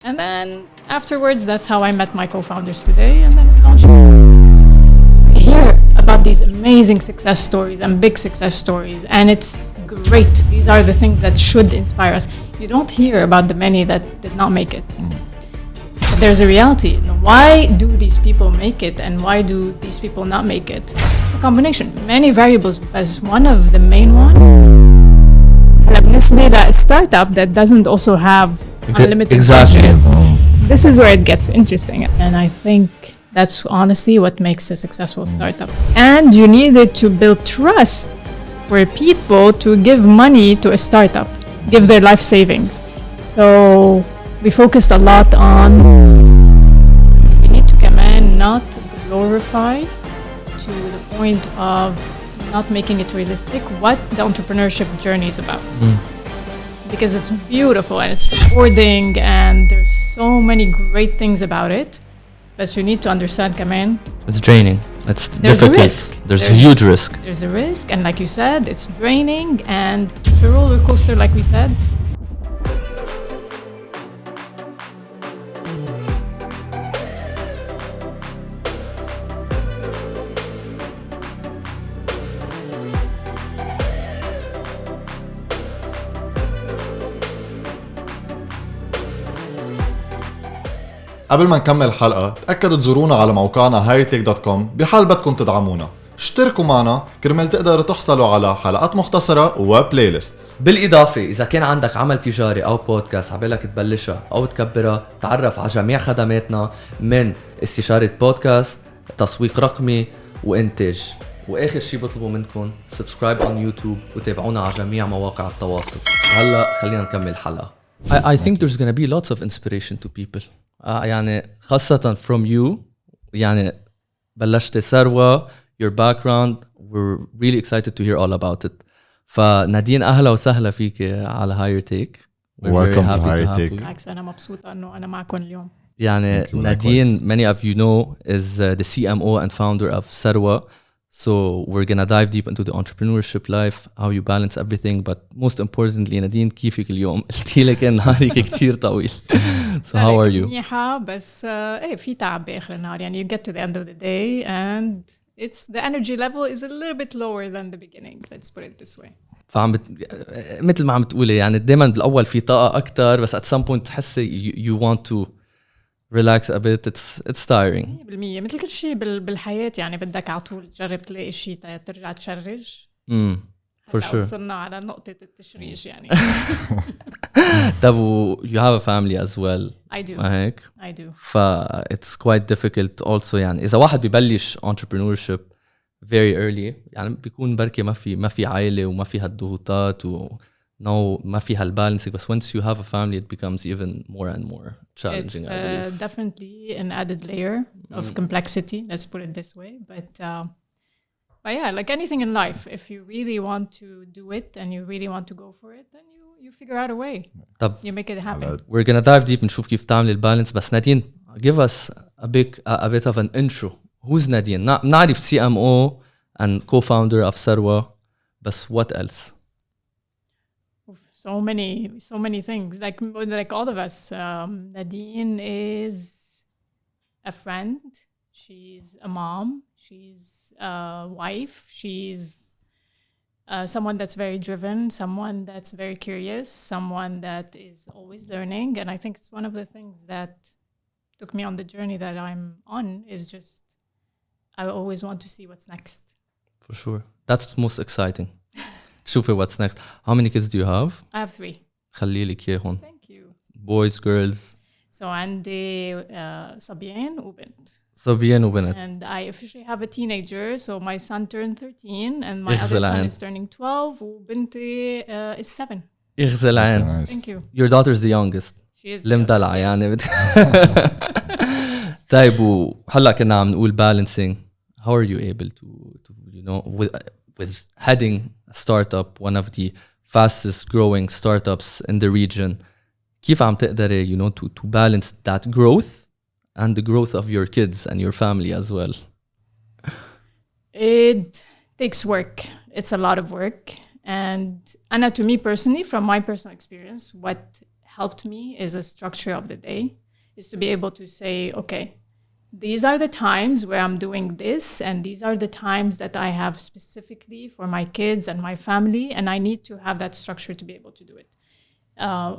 And then afterwards, that's how I met my co-founders today. And then we launched. We hear about these amazing success stories and big success stories. And it's great. These are the things that should inspire us. You don't hear about the many that did not make it. But there's a reality. Why do these people make it? And why do these people not make it? It's a combination. Many variables. As one of the main one. A startup that doesn't also have unlimited budget. This is where it gets interesting. And I think that's honestly what makes a successful startup. And you needed to build trust for people to give money to a startup, give their life savings. So we focused a lot on, we need to come in, not glorify to the point of not making it realistic what the entrepreneurship journey is about. Because it's beautiful and it's rewarding and there's so many great things about it. But you need to understand, Kaman. It's draining. It's difficult. There's a huge risk. There's a risk. And like you said, it's draining and it's a roller coaster, like we said. قبل ما نكمل الحلقة تأكدوا تزورونا على موقعنا hightech.com بحال بدكم تدعمونا. اشتركوا معنا كرمال تقدروا تحصلوا على حلقات مختصرة وبلاي ليست. بالإضافة إذا كان عندك عمل تجاري أو بودكاست عبالك تبلشها أو تكبرها تعرف على جميع خدماتنا من استشارة بودكاست، تسويق رقمي وإنتاج. وآخر شي بطلبوا منكم سبسكرايب on يوتيوب وتابعونا على جميع مواقع التواصل. هلأ خلينا نكمل الحلقة. I think there's gonna be lots of inspiration to people. يعني خاصة from you. يعني بلشت سروة your background, we're really excited to hear all about it. فنادين أهلا وسهلا فيك على HigherTech. Welcome to HigherTech. بالعكس أنا مبسوطة إنه أنا معكم اليوم. يعني نادين, many of you know, is the CMO and founder of Sarwa. So we're gonna dive deep into the entrepreneurship life, how you balance everything, but most importantly, نادين كيفك اليوم؟ قلتي لك إن نهارك كتير طويل. So how are you? منيحة بس إيه في تعب بآخر النهار. يعني you get to the end of the day and it's the energy level is a little bit lower than the beginning. Let's put it this way. مثل ما عم تقولي يعني دايما بالأول في طاقة أكتر بس at some point تحسي you want to relax a bit. It's tiring. 100% مثل كل شيء بالحياة يعني بدك على طول تجرب تلاقي شيء ترجع تشرج. For sure. وصلنا على نقطة التشريج يعني. طب you have a family as well. I do. هيك. I do. It's quite difficult also يعني إذا واحد ببلش entrepreneurship very early يعني بيكون بركي ما في عائلة وما في هالضغوطات ما في هالبالانسing بس once you have a family it becomes even more and more challenging. It's definitely an added layer of complexity. Let's put it this way. But yeah, like anything in life, if you really want to do it and you really want to go for it, then you figure out a way. طب you make it happen. We're gonna dive deep نشوف كيف تعمل البالانس بس نادين give us a bit of an intro. Who's نادين؟ نعرف CMO and co-founder of Sarwa بس what else? So many things like all of us. Nadine is a friend. She's a mom. She's a wife. She's someone that's very driven, someone that's very curious, someone that is always learning. And I think it's one of the things that took me on the journey that I'm on is just I always want to see what's next. For sure. That's most exciting. شوفي what's next. How many kids do you have? I have 3. خليلك إياهم. Thank you. Boys, girls. So عندي صبيان وبنت. صبيان وبنت. And I officially have a teenager. So my son turned 13 and my other son is turning 12 وبنتي is 7. يغزل عين. Thank you. Your daughter is the youngest. She is المدلعة يعني. طيب وهلا كنا عم نقول balancing. How are you able to you know with heading a startup, one of the fastest growing startups in the region, كيف عم تقدري to balance that growth and the growth of your kids and your family as well? It takes work. It's a lot of work. And Anna, to me personally, from my personal experience, what helped me is a structure of the day, is to be able to say, okay, these are the times where I'm doing this, and these are the times that I have specifically for my kids and my family, and I need to have that structure to be able to do it.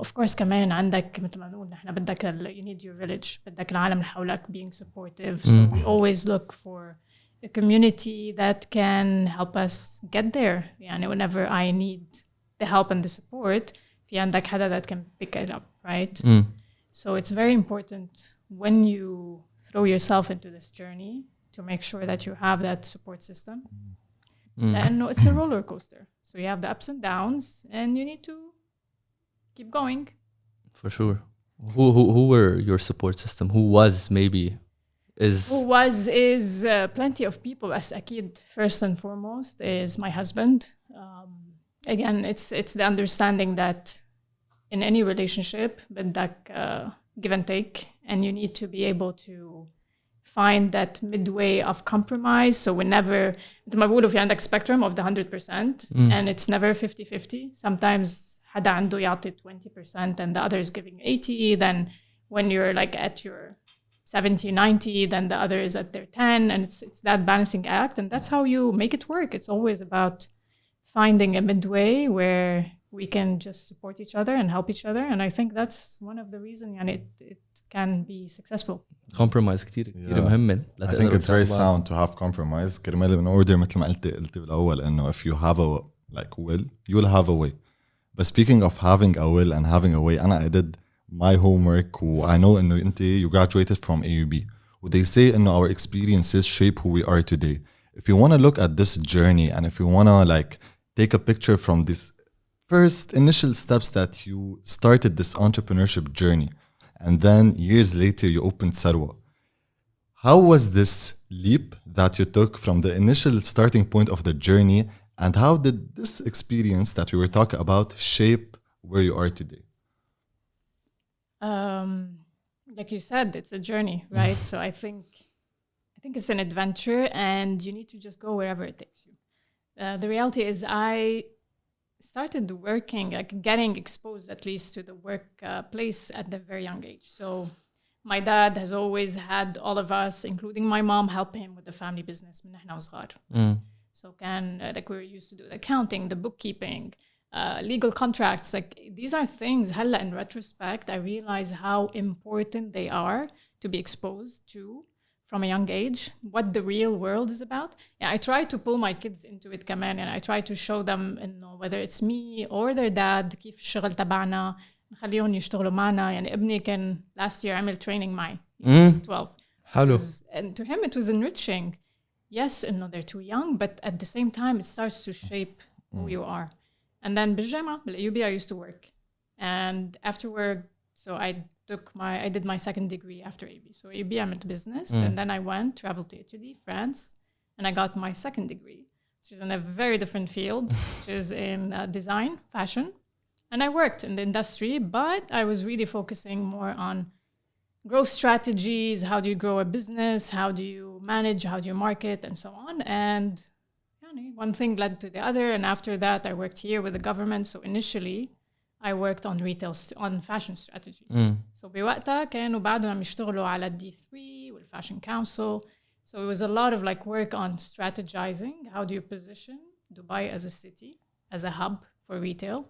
Of course كمان عندك مثل ما نقول نحن بدك you need your village, بدك العالم اللي حولك being supportive. So we always look for a community that can help us get there. يعني whenever I need the help and the support, في عندك حدا that can pick it up, right? So it's very important when you throw yourself into this journey to make sure that you have that support system. And it's a roller coaster. So you have the ups and downs, and you need to keep going. For sure. Who were your support system? Who is plenty of people. As أكيد, first and foremost is my husband. Again, it's the understanding that in any relationship, بدك give and take, and you need to be able to find that midway of compromise. So whenever ما بقولوا في عندك spectrum of the 100%, and it's never 50-50. Sometimes حدا عنده يعطي 20% and the other is giving 80. Then when you're like at your 70-90, then the other is at their 10, and it's that balancing act, and that's how you make it work. It's always about finding a midway where we can just support each other and help each other, and I think that's one of the reasons يعني it can be successful. Compromise كتير مهم. I think it's very sound to have compromise. كرمال in order مثل ما قلت بالأول إنه if you have a like will, you'll have a way. But speaking of having a will and having a way, I did my homework. I know إنه you graduated from AUB. They say إنه our experiences shape who we are today. If you want to look at this journey, and if you want to like take a picture from this first initial steps that you started this entrepreneurship journey, and then years later you opened Sarwa, how was this leap that you took from the initial starting point of the journey, and how did this experience that we were talking about shape where you are today? Like you said, it's a journey, right? So I think it's an adventure, and you need to just go wherever it takes you. The reality is I started working, like getting exposed at least to the workplace at a very young age. So my dad has always had all of us, including my mom, help him with the family business من نحن وصغار. So like we were used to do the accounting, the bookkeeping, legal contracts. Like these are things, هلا in retrospect, I realize how important they are to be exposed to from a young age, what the real world is about. Yeah, I try to pull my kids into it كمان, and I try to show them, whether it's me or their dad, كيف الشغل تبعنا نخليهم يشتغلوا معنا. يعني ابني كان last year عمل training معي 12. حلو. And to him it was enriching. Yes, they're too young, but at the same time it starts to shape who you are. And then بالجامعة بالأيوبي I used to work, and afterward, so I did my second degree after AB. So AB I'm into business, and then I traveled to Italy, France, and I got my second degree, which is in a very different field, which is in design, fashion. And I worked in the industry, but I was really focusing more on growth strategies. How do you grow a business? How do you manage? How do you market? And so on. And one thing led to the other. And after that, I worked here with the government. So initially, I worked on on fashion strategy. So بوقتها كانوا بعدهم يشتغلوا على D3 والفاشن council. So it was a lot of like work on strategizing. How do you position Dubai as a city, as a hub for retail?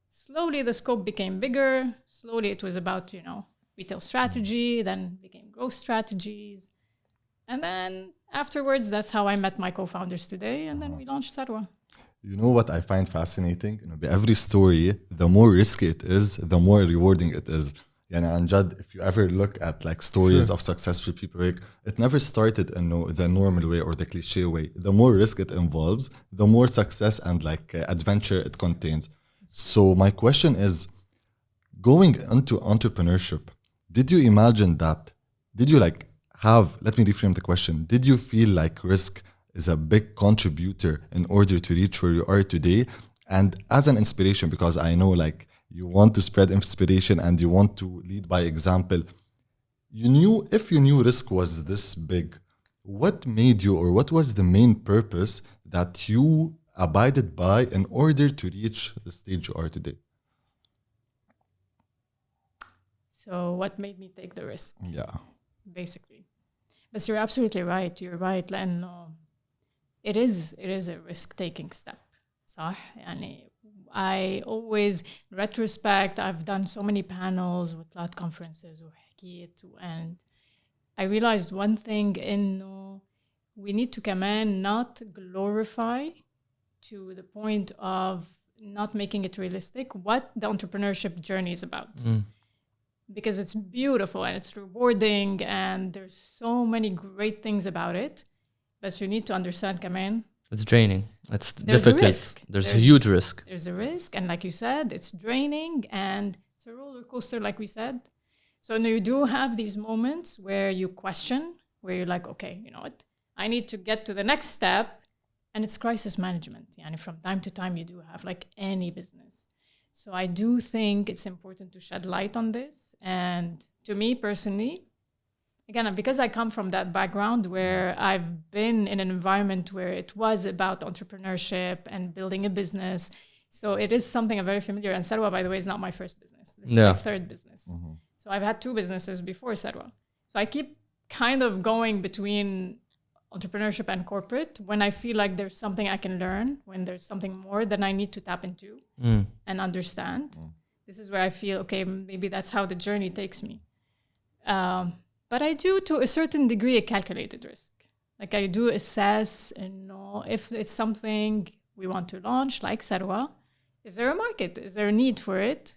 Slowly the scope became bigger. Slowly it was about, retail strategy, then became growth strategies. And then afterwards, that's how I met my co-founders today. And then we launched Sarwa. You know what I find fascinating? Every story, the more risky it is, the more rewarding it is. يعني عن جد, if you ever look at like stories of successful people, it never started in the normal way or the cliche way. The more risk it involves, the more success and like adventure it contains. So my question is, going into entrepreneurship, did you imagine that? Did you like let me reframe the question. Did you feel like risk is a big contributor in order to reach where you are today? And as an inspiration, because I know like you want to spread inspiration and you want to lead by example, if you knew risk was this big, what made you, or what was the main purpose that you abided by in order to reach the stage you are today? So what made me take the risk? Yeah. Basically. But you're absolutely right. You're right. لأنه it is a risk-taking step. صح؟ يعني I always, in retrospect, I've done so many panels with conferences وحكيت, and I realized one thing إنه we need to كمان not glorify to the point of not making it realistic what the entrepreneurship journey is about. Because it's beautiful and it's rewarding and there's so many great things about it, but you need to understand كمان it's draining. It's there's difficult. A risk. There's a huge risk. There's a risk, and like you said, it's draining and it's a roller coaster, like we said. So now you do have these moments where you question, where you're like, okay, you know what? I need to get to the next step, and it's crisis management. Yani from time to time, you do have like any business. So I do think it's important to shed light on this. And to me personally, again, because I come from that background where I've been in an environment where it was about entrepreneurship and building a business. So it is something I'm very familiar. And Sarwa, by the way, is not my first business. This is my third business. Mm-hmm. So I've had 2 businesses before Sarwa. So I keep kind of going between entrepreneurship and corporate when I feel like there's something I can learn, when there's something more that I need to tap into and understand. This is where I feel, okay, maybe that's how the journey takes me. But I do, to a certain degree, a calculated risk. Like I do assess and know if it's something we want to launch, like Sarwa. Is there a market? Is there a need for it?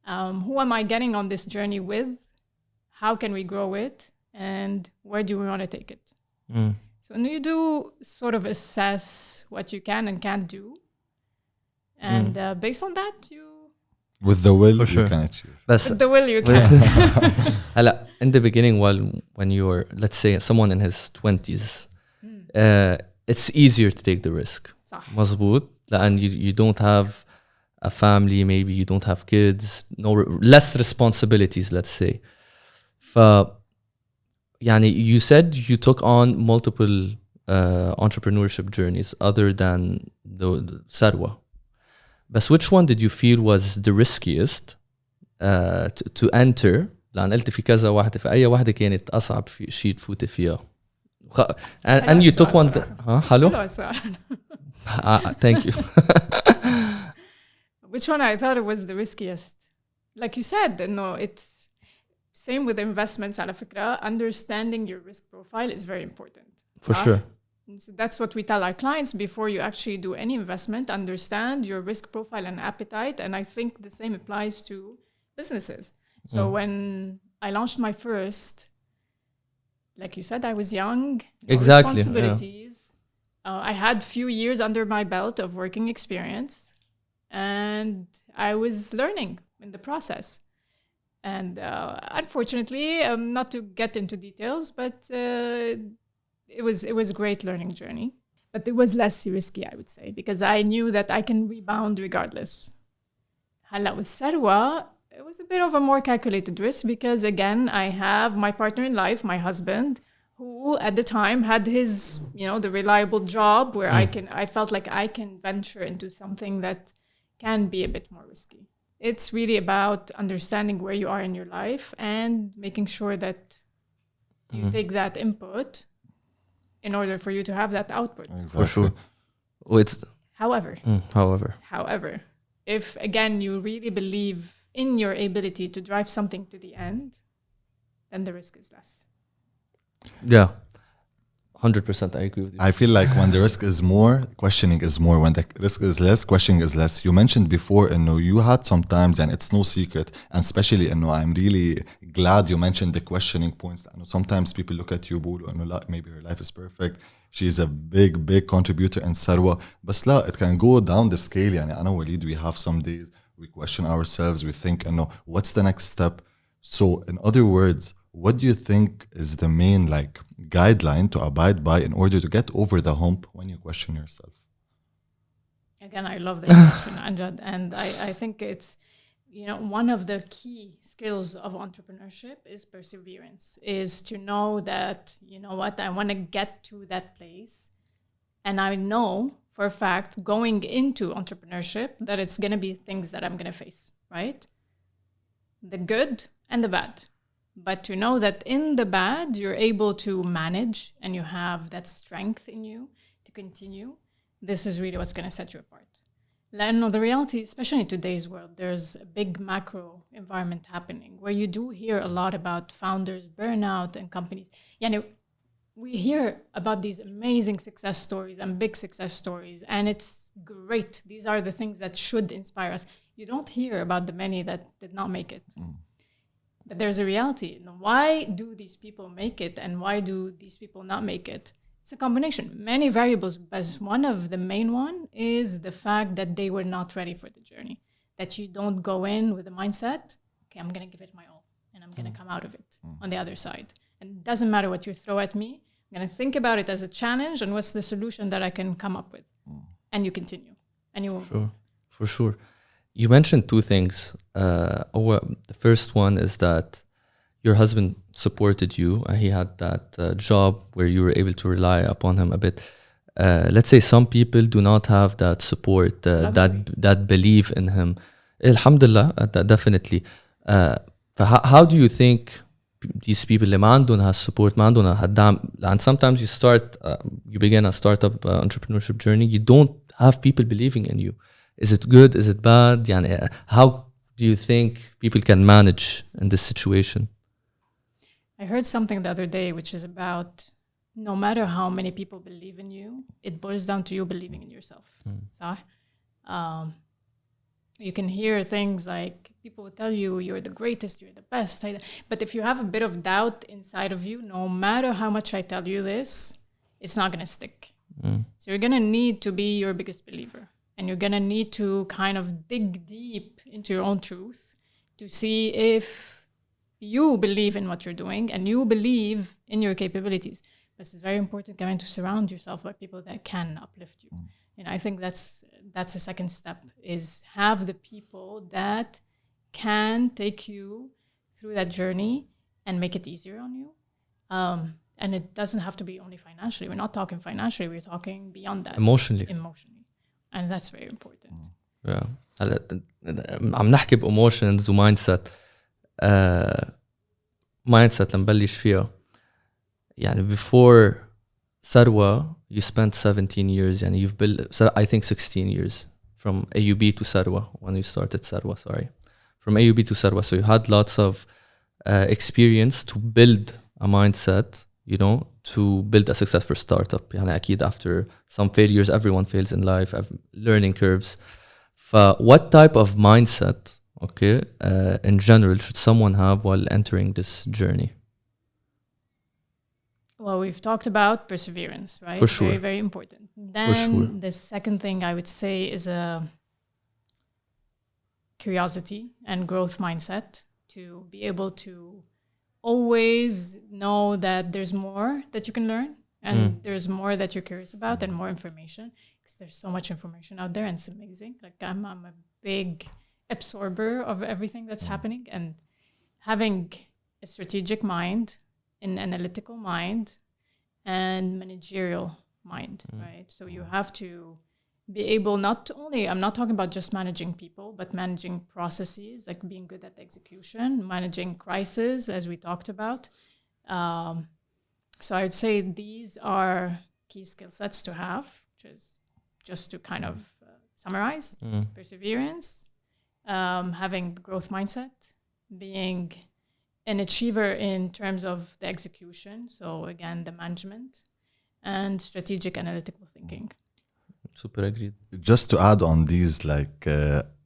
Who am I getting on this journey with? How can we grow it? And where do we want to take it? So you do sort of assess what you can and can't do. And based on that, you... With the will, you can achieve. With the will, you can. In the beginning, when you're, let's say, someone in his 20s, it's easier to take the risk. صح. مظبوط. And you don't have a family, maybe you don't have kids, less responsibilities, let's say. يعني you said you took on multiple entrepreneurship journeys other than the Sarwa. But which one did you feel was the riskiest to enter? لأن قلت في كذا واحدة، في أي واحدة كانت أصعب في شيء تفوتي فيها. And you took one. Hello. Thank you. Which one I thought it was the riskiest? Like you said, no, it's same with investments. على فكرة, understanding your risk profile is very important. For sure. So that's what we tell our clients before you actually do any investment. Understand your risk profile and appetite. And I think the same applies to businesses. So when I launched my first, like you said, I was young. Exactly. Responsibilities. Yeah. I had few years under my belt of working experience, and I was learning in the process. And unfortunately, not to get into details, but it was a great learning journey. But it was less risky, I would say, because I knew that I can rebound regardless. هلا with Sarwa, it was a bit of a more calculated risk because, again, I have my partner in life, my husband, who at the time had his, the reliable job where I felt like I can venture into something that can be a bit more risky. It's really about understanding where you are in your life and making sure that you take that input in order for you to have that output. Exactly. For sure. However, if, again, you really believe in your ability to drive something to the end, then the risk is less. Yeah, 100% I agree with you. I feel like when the risk is more, questioning is more. When the risk is less, questioning is less. You mentioned before, you had sometimes, and it's no secret, and especially, I'm really glad you mentioned the questioning points. I know sometimes people look at you, maybe her life is perfect. She's a big contributor in Sarwa. But it can go down the scale. يعني أنا ووليد, we have some days we question ourselves, we think, what's the next step? So in other words, what do you think is the main guideline to abide by in order to get over the hump when you question yourself? Again, I love the question, Anjad, and I think it's, one of the key skills of entrepreneurship is perseverance, is to know that, I want to get to that place. And I know for a fact going into entrepreneurship that it's going to be things that I'm going to face, right? the good and the bad. But to know that in the bad, you're able to manage and you have that strength in you to continue, this is really what's going to set you apart. لأنه the reality, especially in today's world, there's a big macro environment happening where you do hear a lot about founders, burnout, and companies. Yani, we hear about these amazing success stories and big success stories, and it's great. These are the things that should inspire us. You don't hear about the many that did not make it. But there's a reality. Why do these people make it and why do these people not make it? It's a combination, many variables, but one of the main one is the fact that they were not ready for the journey. That you don't go in with a mindset, okay, I'm going to give it my all and I'm going to come out of it on the other side. And it doesn't matter what you throw at me. I'm going to think about it as a challenge and what's the solution that I can come up with. And you continue. And you will. For sure. You mentioned two things. The first one is that your husband supported you. He had that job where you were able to rely upon him a bit. Let's say some people do not have that support, that belief in him. Alhamdulillah, definitely. How do you think these people اللي ما عندهم هالsupport, ما عندهم هالدعم, and sometimes you begin a startup entrepreneurship journey, you don't have people believing in you. Is it good? Is it bad? يعني, how do you think people can manage in this situation? I heard something the other day, which is about no matter how many people believe in you, it boils down to you believing in yourself. صح? You can hear things like people will tell you you're the greatest, you're the best. But if you have a bit of doubt inside of you, no matter how much I tell you this, it's not going to stick. So you're going to need to be your biggest believer. And you're going to need to kind of dig deep into your own truth to see if you believe in what you're doing and you believe in your capabilities. But it's very important, Kevin, to surround yourself by people that can uplift you. And I think that's a second step, is have the people that can take you through that journey and make it easier on you. And it doesn't have to be only financially. We're not talking financially. We're talking beyond that. Emotionally. And that's very important. Yeah. عم نحكي بemotions ومايندسيت. mindset لنبلش فيها. يعني before Sarwa, you spent 17 years, and you've built, I think 16 years from AUB to Sarwa when you started Sarwa, from AUB to Sarwa. So you had lots of experience to build a mindset, you know, to build a successful startup. يعني أكيد after some failures, everyone fails in life, learning curves. What type of mindset, okay, in general, should someone have while entering this journey? Well, we've talked about perseverance, right? For sure. Very, very important. Then the second thing I would say is a curiosity and growth mindset, to be able to always know that there's more that you can learn and there's more that you're curious about and more information, because there's so much information out there and it's amazing. Like I'm a big absorber of everything that's happening, and having a strategic mind, an analytical mind, and managerial mind, right? So you have to be able not only, I'm not talking about just managing people, but managing processes, like being good at execution, managing crisis, as we talked about. So I would say these are key skill sets to have, which is just to kind of summarize: perseverance, having the growth mindset, being an achiever in terms of the execution. So again, the management and strategic analytical thinking. Super agreed. Just to add on these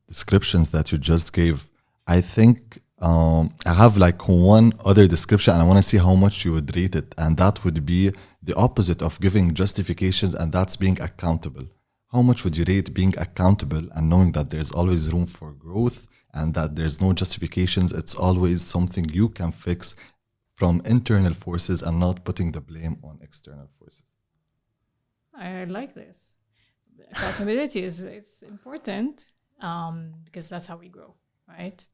descriptions that you just gave, I think I have one other description and I want to see how much you would rate it. And that would be the opposite of giving justifications, and that's being accountable. How much would you rate being accountable and knowing that there's always room for growth and that there's no justifications? It's always something you can fix from internal forces and not putting the blame on external forces. I like this. Accountability is important because that's how we grow, right?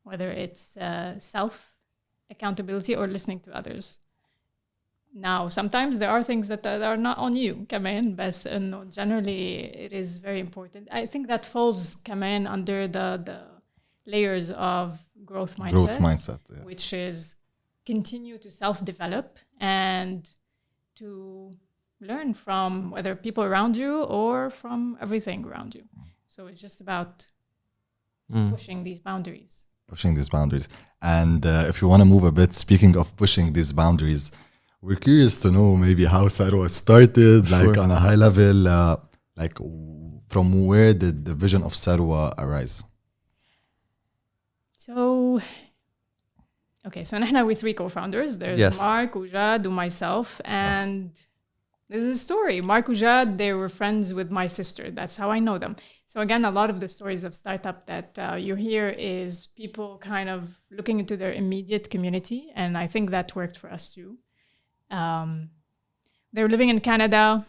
Whether it's self-accountability or listening to others. Now, sometimes there are things that are not on you, كمان, but generally it is very important. I think that falls, كمان, under the layers of growth mindset, which is continue to self-develop and to learn from whether people around you or from everything around you. So it's just about pushing these boundaries. And if you want to move a bit, speaking of pushing these boundaries, we're curious to know maybe how Sarwa started, like on a high level, like from where did the vision of Sarwa arise? So نحن we're 3 co-founders. There's Mark, Ujad, and myself. And this is a story. Mark, Ujad, they were friends with my sister. That's how I know them. So again, a lot of the stories of startup that you hear is people kind of looking into their immediate community. And I think that worked for us too. They were living in Canada.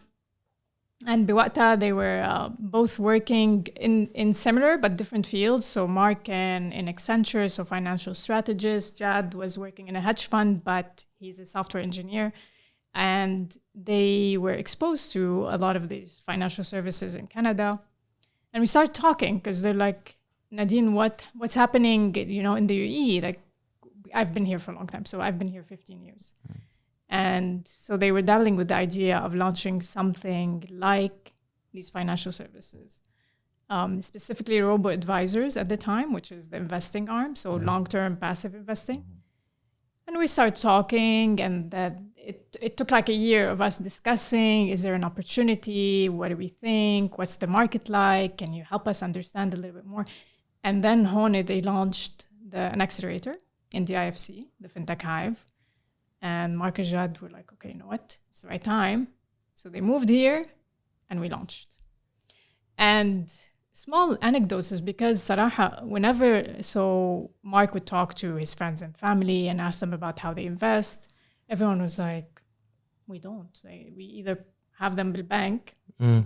And بوقتها they were both working in similar but different fields. So Mark in Accenture, so financial strategist. Jad was working in a hedge fund, but he's a software engineer. And they were exposed to a lot of these financial services in Canada. And we started talking because they're like, Nadine, what's happening, in the UAE? Like, I've been here for a long time. So I've been here 15 years. And so they were dabbling with the idea of launching something like these financial services, specifically robo-advisors at the time, which is the investing arm, so long-term passive investing. And we started talking, and that it took like a year of us discussing, is there an opportunity? What do we think? What's the market like? Can you help us understand a little bit more? And then Hone, they launched an accelerator in the IFC, the FinTech Hive. And Mark and Jad were like, okay, you know what? It's the right time. So they moved here and we launched. And small anecdotes is because صراحة, so Mark would talk to his friends and family and ask them about how they invest. Everyone was like, we don't. We either have them in the bank,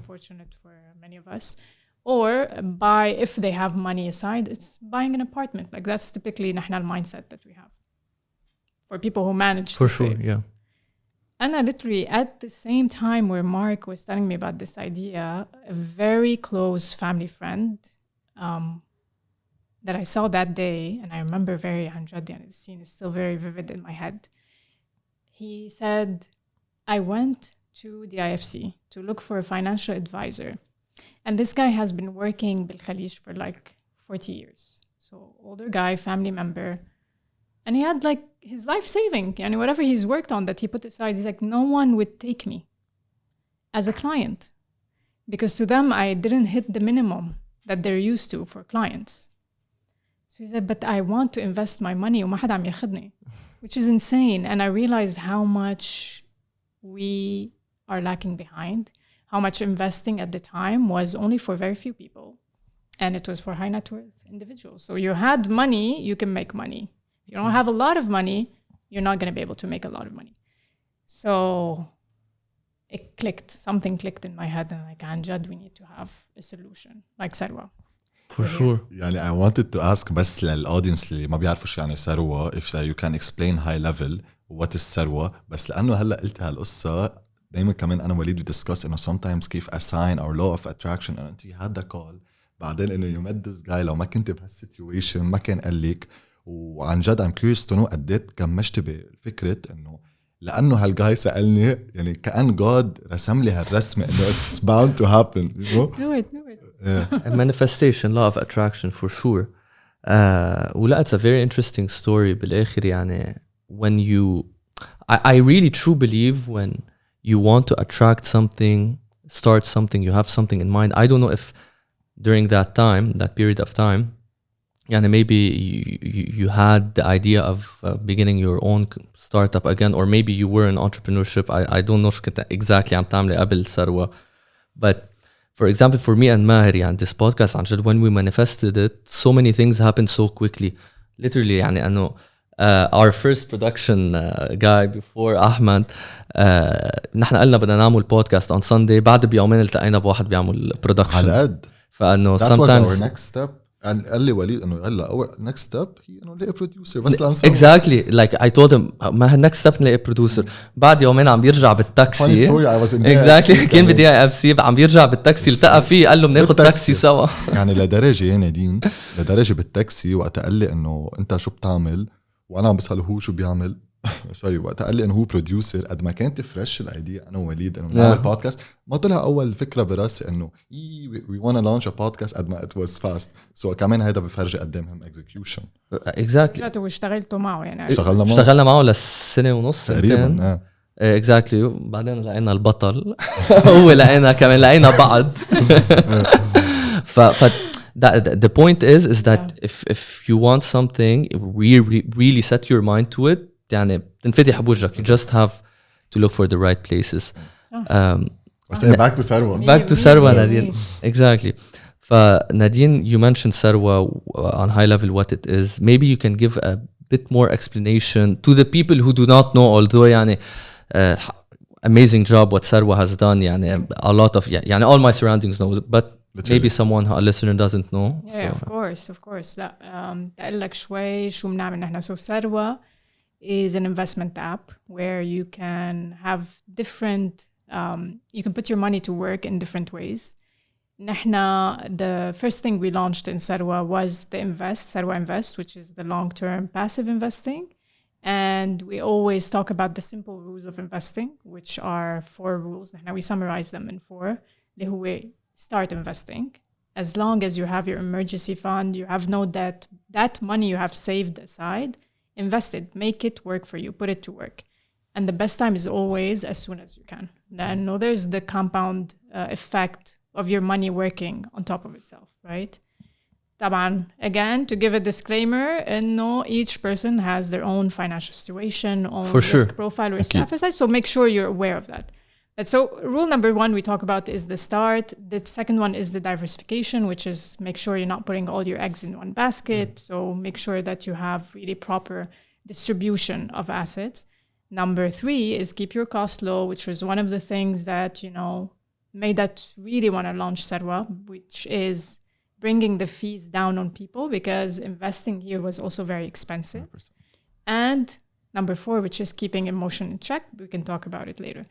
fortunate for many of us, or buy, if they have money aside, it's buying an apartment. Like that's typically نحن mindset that we have. For people who manage to save. Yeah. And literally at the same time where Mark was telling me about this idea, a very close family friend that I saw that day, and I remember very Anjadi, and the scene is still very vivid in my head. He said, I went to the IFC to look for a financial advisor. And this guy has been working bil Khalij for like 40 years. So older guy, family member. And he had like his life saving, and whatever he's worked on that he put aside, he's like, no one would take me as a client because to them, I didn't hit the minimum that they're used to for clients. So he said, but I want to invest my money, وما حدا عم ياخدني, which is insane. And I realized how much we are lacking behind, how much investing at the time was only for very few people. And it was for high net worth individuals. So you had money, you can make money. You don't have a lot of money, you're not going to be able to make a lot of money. So it clicked, something clicked in my head, and like, Anjad, we need to have a solution like Sarwa. For sure. يعني I wanted to ask بس للأودينس اللي ما بيعرفوا شو يعني Sarwa, if you can explain high level what is Sarwa. بس لأنه هلا قلت هالقصة دايما كمان أنا وليد discuss إنه sometimes كيف assign or law of attraction إنه أنت هذا call بعدين إنه you met this guy لو ما كنت بهالsituation ما كان قال لك. وعن جد I'm curious to know قديت كمشت بفكرة إنه لأنه هالجاي سألني يعني كأن God رسم لي هالرسمة إنه it's bound to happen, you know? Do it. Yeah. A manifestation, law of attraction for sure. ولا it's a very interesting story بالآخر يعني when you I really truly believe when you want to attract something, start something, you have something in mind. I don't know if during that time, that period of time, يعني maybe you had the idea of beginning your own startup again, or maybe you were in entrepreneurship. I don't know شو كنت exactly عم تعملي قبل ثروة. But for example, for me and Mezher, يعني this podcast عن جد when we manifested it, so many things happened so quickly. Literally يعني أنه our first production guy before أحمد نحن قلنا بدنا نعمل podcast on Sunday, بعد بيومين التقينا بواحد بيعمل production. على قد. فأنه that sometimes was our next step. قال لي وليد انه هلا اول next step هي انه نلاقي بروديوسر بس لنسوي. exactly like I told him ما next step نلاقي بروديوسر. بعد يومين عم بيرجع بالتاكسي exactly كان بدي اي عم بيرجع بالتاكسي التقى فيه قال له بناخذ تاكسي سوا. يعني لدرجه يا نادين لدرجه بالتاكسي وقت قال لي انه انت شو بتعمل وانا عم بساله هو شو بيعمل سوري وقت قال لي انه هو بروديوسر قد ما كانت فريش الايديا انا ووليد انه نعمل بودكاست ما طلع اول فكره براسي انه we want to launch a podcast قد ما it was fast so كمان هيدا بفرجي قدامهم execution exactly واشتغلتوا معه يعني اشتغلنا معه لسنه ونص تقريبا exactly بعدين لقينا البطل هو لقينا بعض ف the point is that if you want something really set your mind to it يعني بتنفتح بوجهك you just have to look for the right places. back to Sarwa. Back to Sarwa, Nadine. Exactly. Nadine, you mentioned Sarwa on high level what it is. Maybe you can give a bit more explanation to the people who do not know, although يعني amazing job what Sarwa has done يعني a lot of يعني all my surroundings know but maybe someone a listener doesn't know. Yeah, so. of course. لا أقول لك شوي شو بنعمل نحن. So Sarwa is an investment app where you can have different you can put your money to work in different ways. Nahna, the first thing we launched in Sarwa was the Sarwa Invest, which is the long-term passive investing. And we always talk about the simple rules of investing, which are 4 rules. Now we summarize them in 4. اللي هو start investing. As long as you have your emergency fund, you have no debt, that money you have saved aside, invest it, make it work for you, put it to work. And the best time is always as soon as you can. No, there's the compound effect of your money working on top of itself, right? طبعا, again, to give a disclaimer, no, each person has their own financial situation, own risk profile, risk appetite, so make sure you're aware of that. And so rule number 1 we talk about is the start. The second one is the diversification, which is make sure you're not putting all your eggs in one basket. So make sure that you have really proper distribution of assets. Number 3 is keep your cost low, which was one of the things that, made us really want to launch Sarwa, which is bringing the fees down on people because investing here was also very expensive. 100%. And number 4, which is keeping emotion in check. We can talk about it later.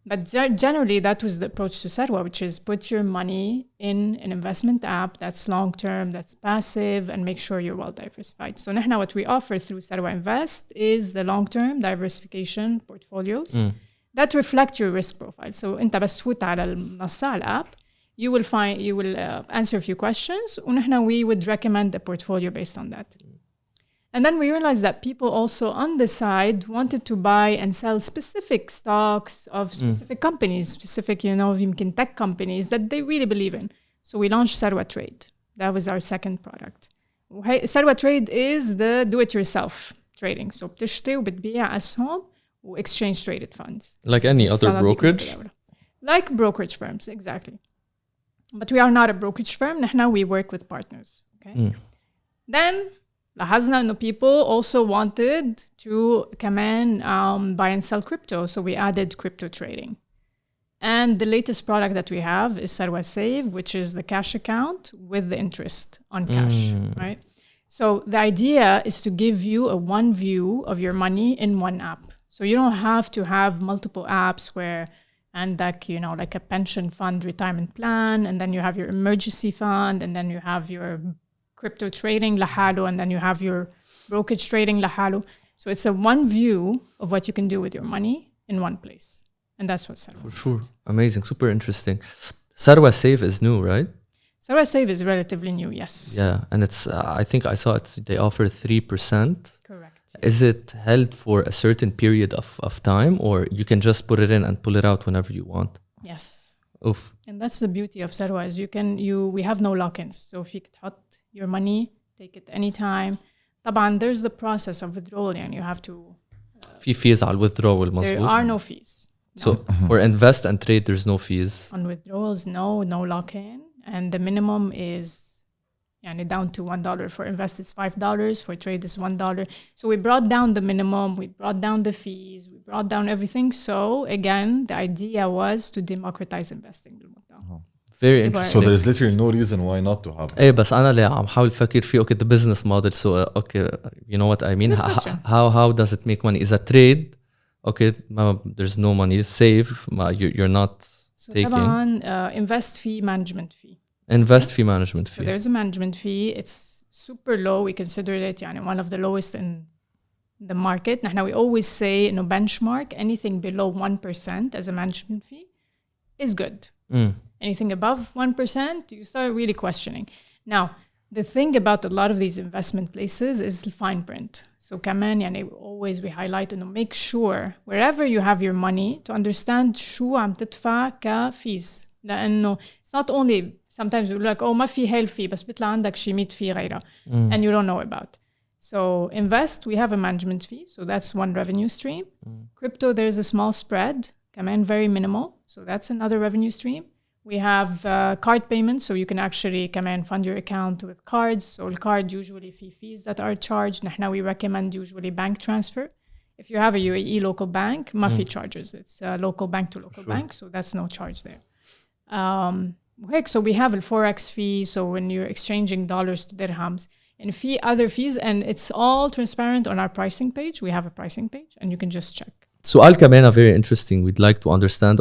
But generally, that was the approach to Sarwa, which is put your money in an investment app that's long-term, that's passive, and make sure you're well diversified. So now what we offer through Sarwa Invest is the long-term diversification portfolios that reflect your risk profile. So انت بس تفوت على المنصة على الأب, you will answer a few questions, ونحن we would recommend a portfolio based on that. And then we realized that people also on the side wanted to buy and sell specific stocks of specific companies, specific, يمكن tech companies that they really believe in. So we launched Sarwa Trade. That was our second product. Sarwa Trade is the do-it-yourself trading. So بتشتري وبتبيع أسهم و exchange traded funds. Like any other brokerage? Like brokerage firms, exactly. But we are not a brokerage firm. نحن we work with partners. Okay. Then لاحظنا إنه people also wanted to كمان buy and sell crypto, so we added crypto trading. And the latest product that we have is Sarwa Save, which is the cash account with the interest on cash, right? So the idea is to give you a one view of your money in one app. So you don't have to have multiple apps where and like like a pension fund retirement plan, and then you have your emergency fund, and then you have your crypto trading لحاله, and then you have your brokerage trading لحاله. So it's a one view of what you can do with your money in one place. And that's what Sarwa is. For sure. Amazing. Super interesting. Sarwa Save is new, right? Sarwa Save is relatively new, yes. Yeah. And it's, I think I saw it, they offer 3%. Correct. Is it held for a certain period of time, or you can just put it in and pull it out whenever you want? Yes. Oof. And that's the beauty of Sarwa is we have no lock-ins. So if you تحط your money, take it anytime. طبعا there's the process of withdrawal, and you have to في fees على withdrawal مظبوط. There are no fees. So for invest and trade there's no fees. On withdrawals, no lock-in, and the minimum is down to $1. For invest it's $5, for trade it's $1. So we brought down the minimum, we brought down the fees, we brought down everything. So again, the idea was to democratize investing. very interesting. So there's literally no reason why not to have. ايه بس انا اللي عم حاول افكر فيه okay the business model so okay you know what I mean how does it make money is a trade okay there's no money it's safe you're not so taking طبعا invest fee management fee management fee so there's a management fee it's super low we consider it يعني one of the lowest in the market نحن we always say no benchmark anything below 1% as a management fee is good anything above 1% you start really questioning now the thing about a lot of these investment places is fine print so كمان يعني always we highlight انه make sure wherever you have your money to understand شو عم تدفع كفيز لانه it's not only sometimes we like oh ما في هاي الفي بس بيطلع عندك شي 100 في غيرها and you don't know about so invest we have a management fee so that's one revenue stream crypto there's a small spread كمان very minimal so that's another revenue stream we have card payments so you can actually كمان fund your account with cards so the card usually fee fees that are charged نحن we recommend usually bank transfer if you have a UAE local bank ما في charges it's local bank to local bank so that's no charge there so we have a forex fee so when you're exchanging dollars to dirhams and fee other fees and it's all transparent on our pricing page we have a pricing page and you can just check سؤال كمان very interesting we'd like to understand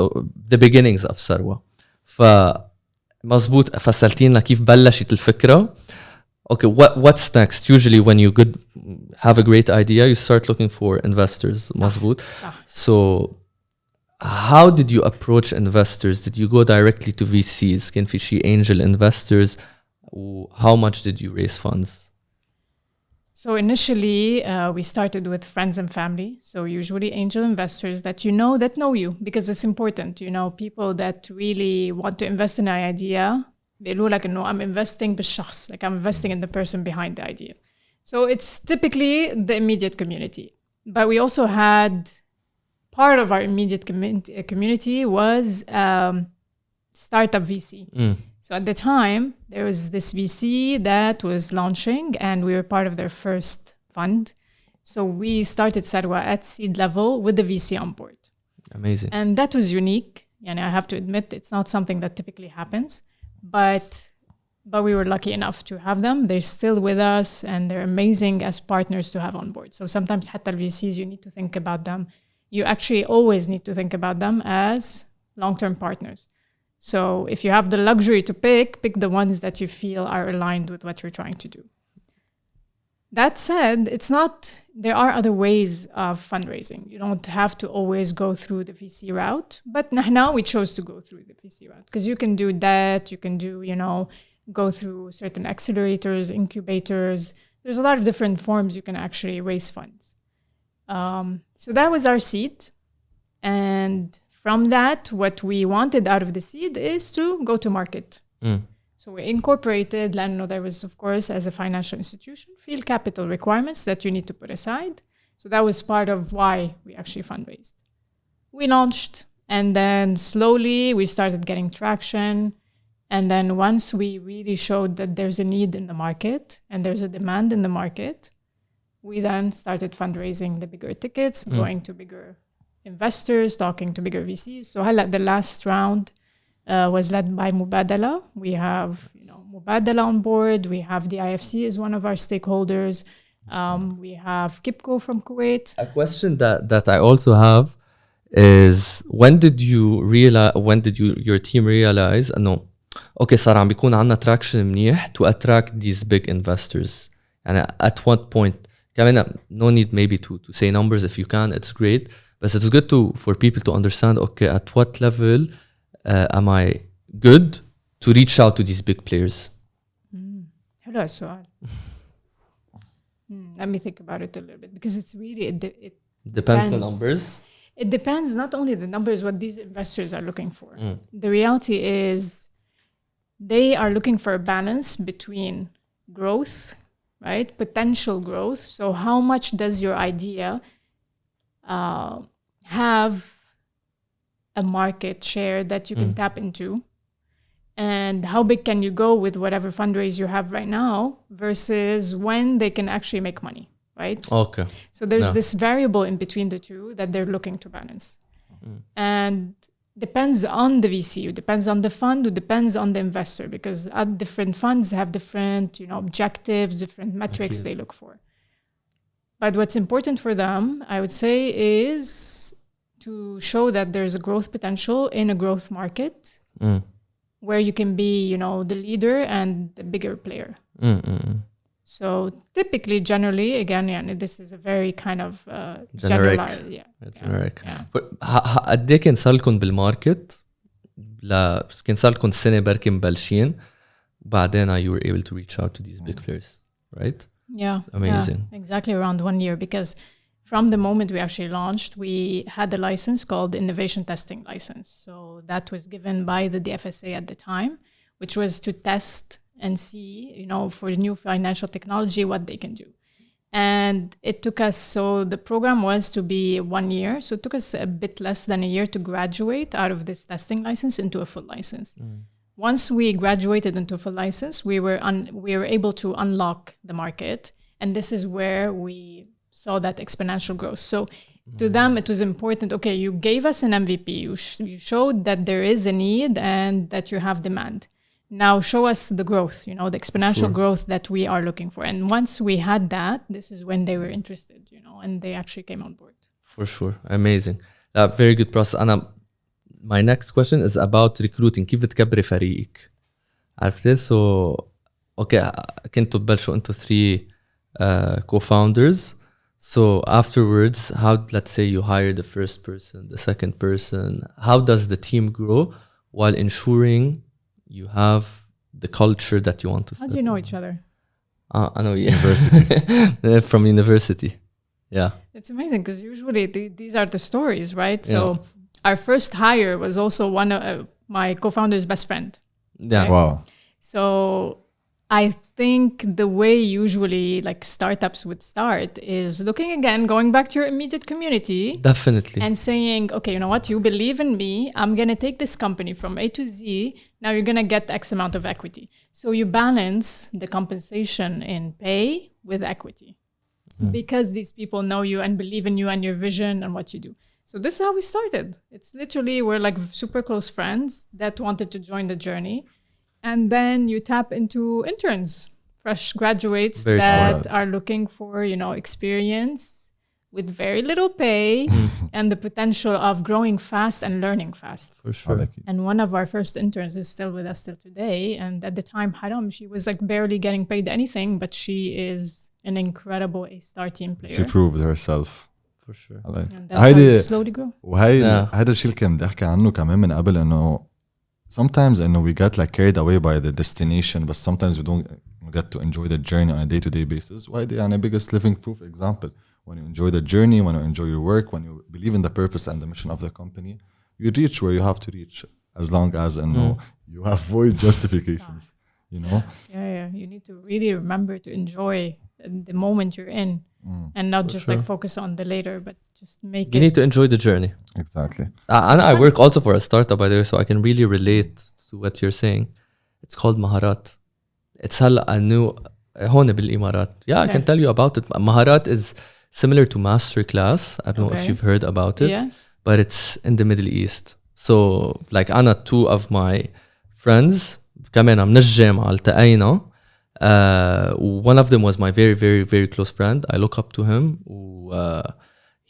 the beginnings of Sarwa فمزبوط فسرتينا كيف بلشت الفكرة okay what's next usually when you have a great idea you start looking for investors مزبوط so how did you approach investors did you go directly to VCs كان في شي angel investors how much did you raise funds So initially, we started with friends and family. So usually angel investors that know you because it's important. People that really want to invest in an idea. بيقولوا لك إنه I'm investing بالشخص, like I'm investing in the person behind the idea. So it's typically the immediate community. But we also had part of our immediate community was startup VC. So at the time, there was this VC that was launching and we were part of their first fund. So we started Sarwa at seed level with the VC on board. Amazing. And that was unique. And I have to admit, it's not something that typically happens. But we were lucky enough to have them. They're still with us and they're amazing as partners to have on board. So sometimes حتى VCs, you need to think about them. You actually always need to think about them as long-term partners. So if you have the luxury to pick the ones that you feel are aligned with what you're trying to do. That said, there are other ways of fundraising. You don't have to always go through the VC route, but now we chose to go through the VC route because you can do that, you can do, go through certain accelerators, incubators. There's a lot of different forms you can actually raise funds. So that was our seed. And from that, what we wanted out of the seed is to go to market. So we incorporated, لأنه there was, of course, as a financial institution, field capital requirements that you need to put aside. So that was part of why we actually fundraised. We launched, and then slowly we started getting traction. And then once we really showed that there's a need in the market and there's a demand in the market, we then started fundraising the bigger tickets, going to bigger investors, talking to bigger VCs. So the last round was led by Mubadala. We have Mubadala on board. We have the IFC as one of our stakeholders. We have Kipco from Kuwait. A question that I also have is when did your team realize no okay صار عم بيكون عنا traction منيح to attract these big investors and at what point كمان no need maybe to say numbers if you can it's great but it's good for people to understand okay at what level am I good to reach out to these big players حلو السؤال let me think about it a little bit because it's really it depends the numbers it depends not only the numbers what these investors are looking for the reality is they are looking for a balance between growth right potential growth so how much does your idea have a market share that you can tap into and how big can you go with whatever fundraise you have right now versus when they can actually make money right okay so there's this variable in between the two that they're looking to balance and depends on the VC, it depends on the fund, it depends on the investor, because different funds have different, objectives, different metrics they look for. But what's important for them, I would say, is to show that there's a growth potential in a growth market where you can be, the leader and the bigger player. So typically, generally, again, this is a very kind of generic. Generic. قد ايه كان صار لكم بالماركت؟ كان صار لكم سنة بركي مبلشين وبعدين you were able to reach out to these big players, right? Yeah. Amazing. Yeah, exactly around 1 year, because from the moment we actually launched, we had a license called Innovation Testing License. So that was given by the DFSA at the time, which was to test and see, for new financial technology, what they can do. And it took us, so the program was to be 1 year. So it took us a bit less than a year to graduate out of this testing license into a full license. Once we graduated into a full license, we were able to unlock the market. And this is where we saw that exponential growth. So to them, it was important. Okay, you gave us an MVP. You showed that there is a need and that you have demand. Now show us the growth, the exponential growth that we are looking for. And once we had that, this is when they were interested, and they actually came on board. For sure. Amazing. Very good process. My next question is about recruiting. كيف بتكبري فريقك؟ عرفتي؟ So, okay, كنتوا تبلشوا انتوا 3 co-founders. So afterwards, let's say you hire the first person, the second person, how does the team grow while ensuring you have the culture that you want to set? How do you know each other? I know university. From university. Yeah. It's amazing because usually these are the stories, right? So our first hire was also one of my co-founder's best friend. Yeah. Right? Wow. So I think the way usually like startups would start is going back to your immediate community. Definitely. And saying, okay, you know what? You believe in me. I'm going to take this company from A to Z. Now you're going to get X amount of equity. So you balance the compensation in pay with equity because these people know you and believe in you and your vision and what you do. So this is how we started. It's literally, we're like super close friends that wanted to join the journey. And then you tap into interns, fresh graduates are looking for, experience with very little pay and the potential of growing fast and learning fast. For sure. And one of our first interns is still with us till today. And at the time, Haram, she was like barely getting paid anything, but she is an incredible A-star team player. She proved herself. For sure. And that's how we slowly grow. هذا الشيء اللي كان بدي أحكي عنه كمان من قبل إنه sometimes we get like carried away by the destination, but sometimes we don't get to enjoy the journey on a day-to-day basis. Why the biggest living proof example? When you enjoy the journey, when you enjoy your work, when you believe in the purpose and the mission of the company, you reach where you have to reach, as long as you avoid justifications. Yeah. You need to really remember to enjoy the moment you're in, and not just like focus on the later, but just make you need to enjoy the journey. Exactly. And I work also for a startup, by the way, so I can really relate to what you're saying. It's called مهارات. It's a new هون بالإمارات. I can tell you about it. مهارات is similar to master class. I don't know if you've heard about it. Yes. But it's in the Middle East. So like أنا 2 of my friends كمان من الجامعة التقينا. One of them was my very, very, very close friend. I look up to him.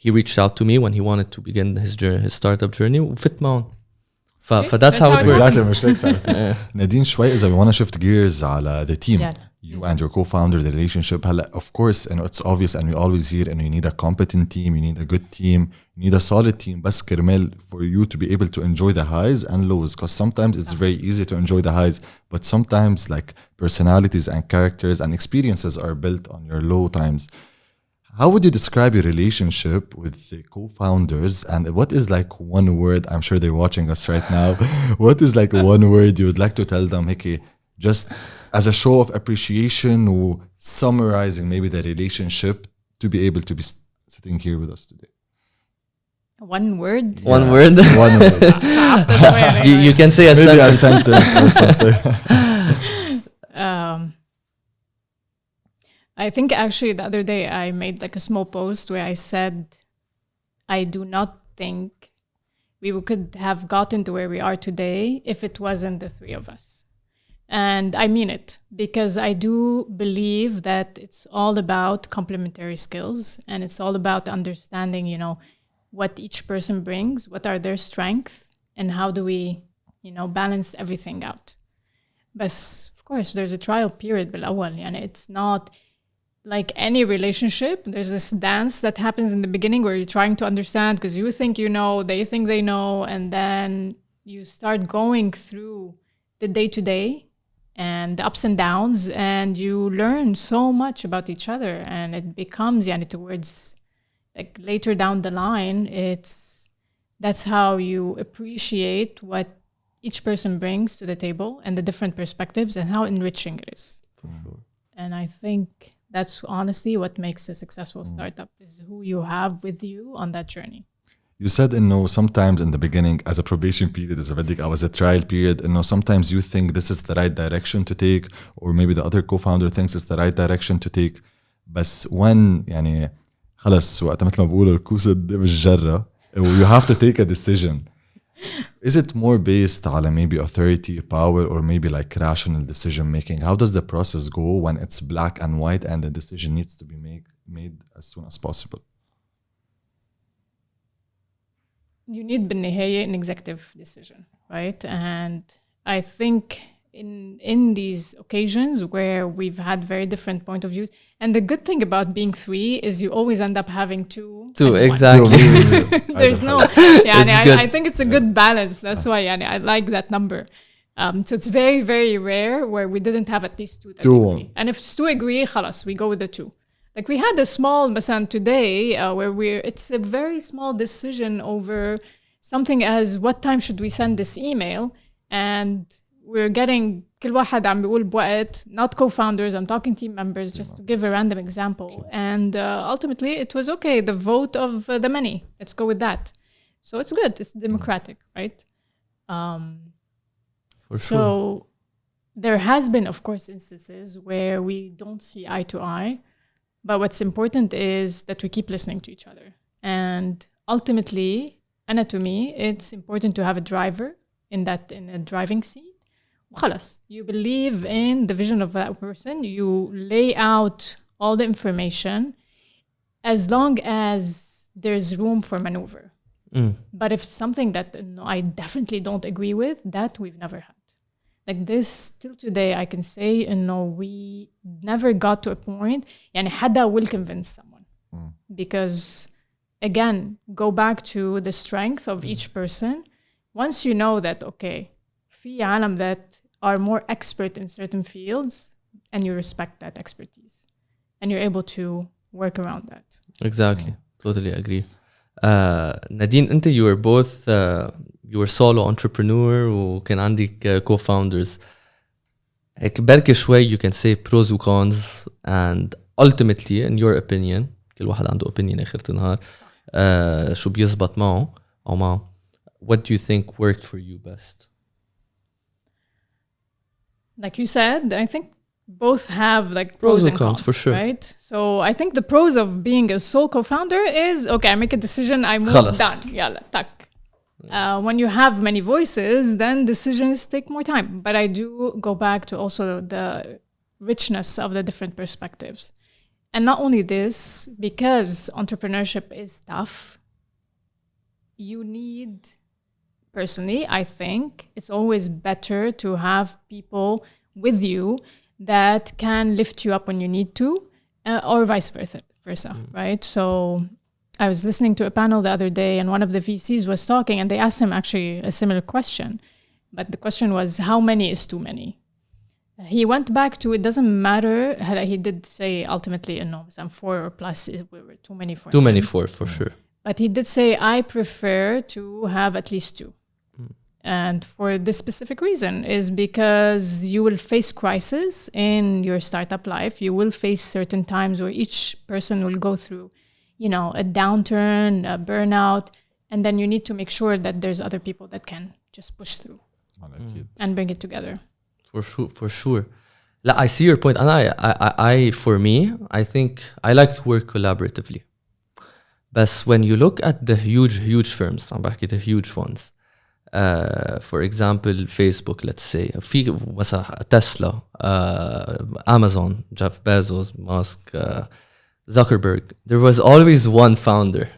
He reached out to me when he wanted to begin his startup journey. وفت معهم. That's how it works. Exactly. مش هيك صارت. نادين شوي إذا we want to shift gears على the team. You and your co-founder, the relationship. Of course, it's obvious, and we always hear, you need a competent team, you need a good team, you need a solid team. بس كرمال for you to be able to enjoy the highs and lows, because sometimes it's very easy to enjoy the highs, but sometimes like personalities and characters and experiences are built on your low times. How would you describe your relationship with the co-founders, and what is like one word? I'm sure they're watching us right now. What is like one word you would like to tell them, Hickey, just as a show of appreciation or summarizing maybe the relationship to be able to be sitting here with us today? One word? One word? One word. You can say maybe a sentence or something. I think actually the other day I made like a small post where I said, I do not think we could have gotten to where we are today if it wasn't the three of us. And I mean it, because I do believe that it's all about complementary skills, and it's all about understanding, you know, what each person brings, what are their strengths, and how do we, you know, balance everything out. But of course, there's a trial period بالأول, and it's not like any relationship. There's this dance that happens in the beginning where you're trying to understand because you think you know, they think they know, and then you start going through the day-to-day and the ups and downs, and you learn so much about each other, and it becomes, yani, towards like later down the line, that's how you appreciate what each person brings to the table and the different perspectives and how enriching it is. For sure. And I think that's honestly what makes a successful startup, is who you have with you on that journey. You said, sometimes in the beginning, as a probation period, as a trial period, sometimes you think this is the right direction to take, or maybe the other co-founder thinks it's the right direction to take. بس when يعني خلص وقت مثل ما بقولوا الكوسة بالجرة, you have to take a decision. Is it more based على maybe authority, power, or maybe like rational decision making? How does the process go when it's black and white and the decision needs to be made as soon as possible? You need بالنهاية an executive decision, right? And I think in these occasions where we've had very different point of views, and the good thing about being three is you always end up having two, exactly. There's no, I think it's a good balance. That's why I like that number. So it's very, very rare where we didn't have at least two that agree. And if it's two agree, خلاص, we go with the two. Like we had a small مثلا today where it's a very small decision over something as what time should we send this email, and we're getting كل واحد عم بيقول بوقت, not co-founders, I'm talking team members, just to give a random example. And ultimately it was okay, the vote of the many, let's go with that. So it's good, it's democratic, right? For so sure. There has been, of course, instances where we don't see eye to eye. But what's important is that we keep listening to each other. And ultimately, and to me, it's important to have a driver in a driving seat. وخلاص, you believe in the vision of that person. You lay out all the information as long as there's room for maneuver. But if it's something that I definitely don't agree with, that we've never had. Like this, till today, I can say, we never got to a point, يعني حدا will convince someone. Because, again, go back to the strength of each person. Once you know that, okay, في عالم that are more expert in certain fields, and you respect that expertise. And you're able to work around that. Exactly. Totally agree. Nadine, you were both... you were solo entrepreneur وكان عندك co-founders. هيك بركي شوي you can say pros and cons, and ultimately in your opinion, كل واحد عنده opinion آخر النهار, شو بيزبط معه أو معه, what do you think worked for you best? Like you said, I think both have like pros and cons for sure, right? So I think the pros of being a sole co-founder is, okay, I make a decision, I move, خلص. done, يلا تك. When you have many voices, then decisions take more time. But I do go back to also the richness of the different perspectives. And not only this, because entrepreneurship is tough, you need, personally, I think it's always better to have people with you that can lift you up when you need to, or vice versa, right? So I was listening to a panel the other day, and one of the VCs was talking, and they asked him actually a similar question. But the question was, how many is too many? He went back to, it doesn't matter. He did say ultimately, no, some 4 or plus, we were too many for him. Too many for sure. But he did say, I prefer to have at least 2. And for this specific reason is because you will face crisis in your startup life. You will face certain times where each person will go through, a downturn, a burnout, and then you need to make sure that there's other people that can just push through and bring it together. For sure. I see your point. And I for me, I think I like to work collaboratively. بس when you look at the huge firms, عم بحكي the huge ones, for example Facebook, let's say, في مثلا تسلا, Amazon, Jeff Bezos, Musk, Zuckerberg, there was always one founder.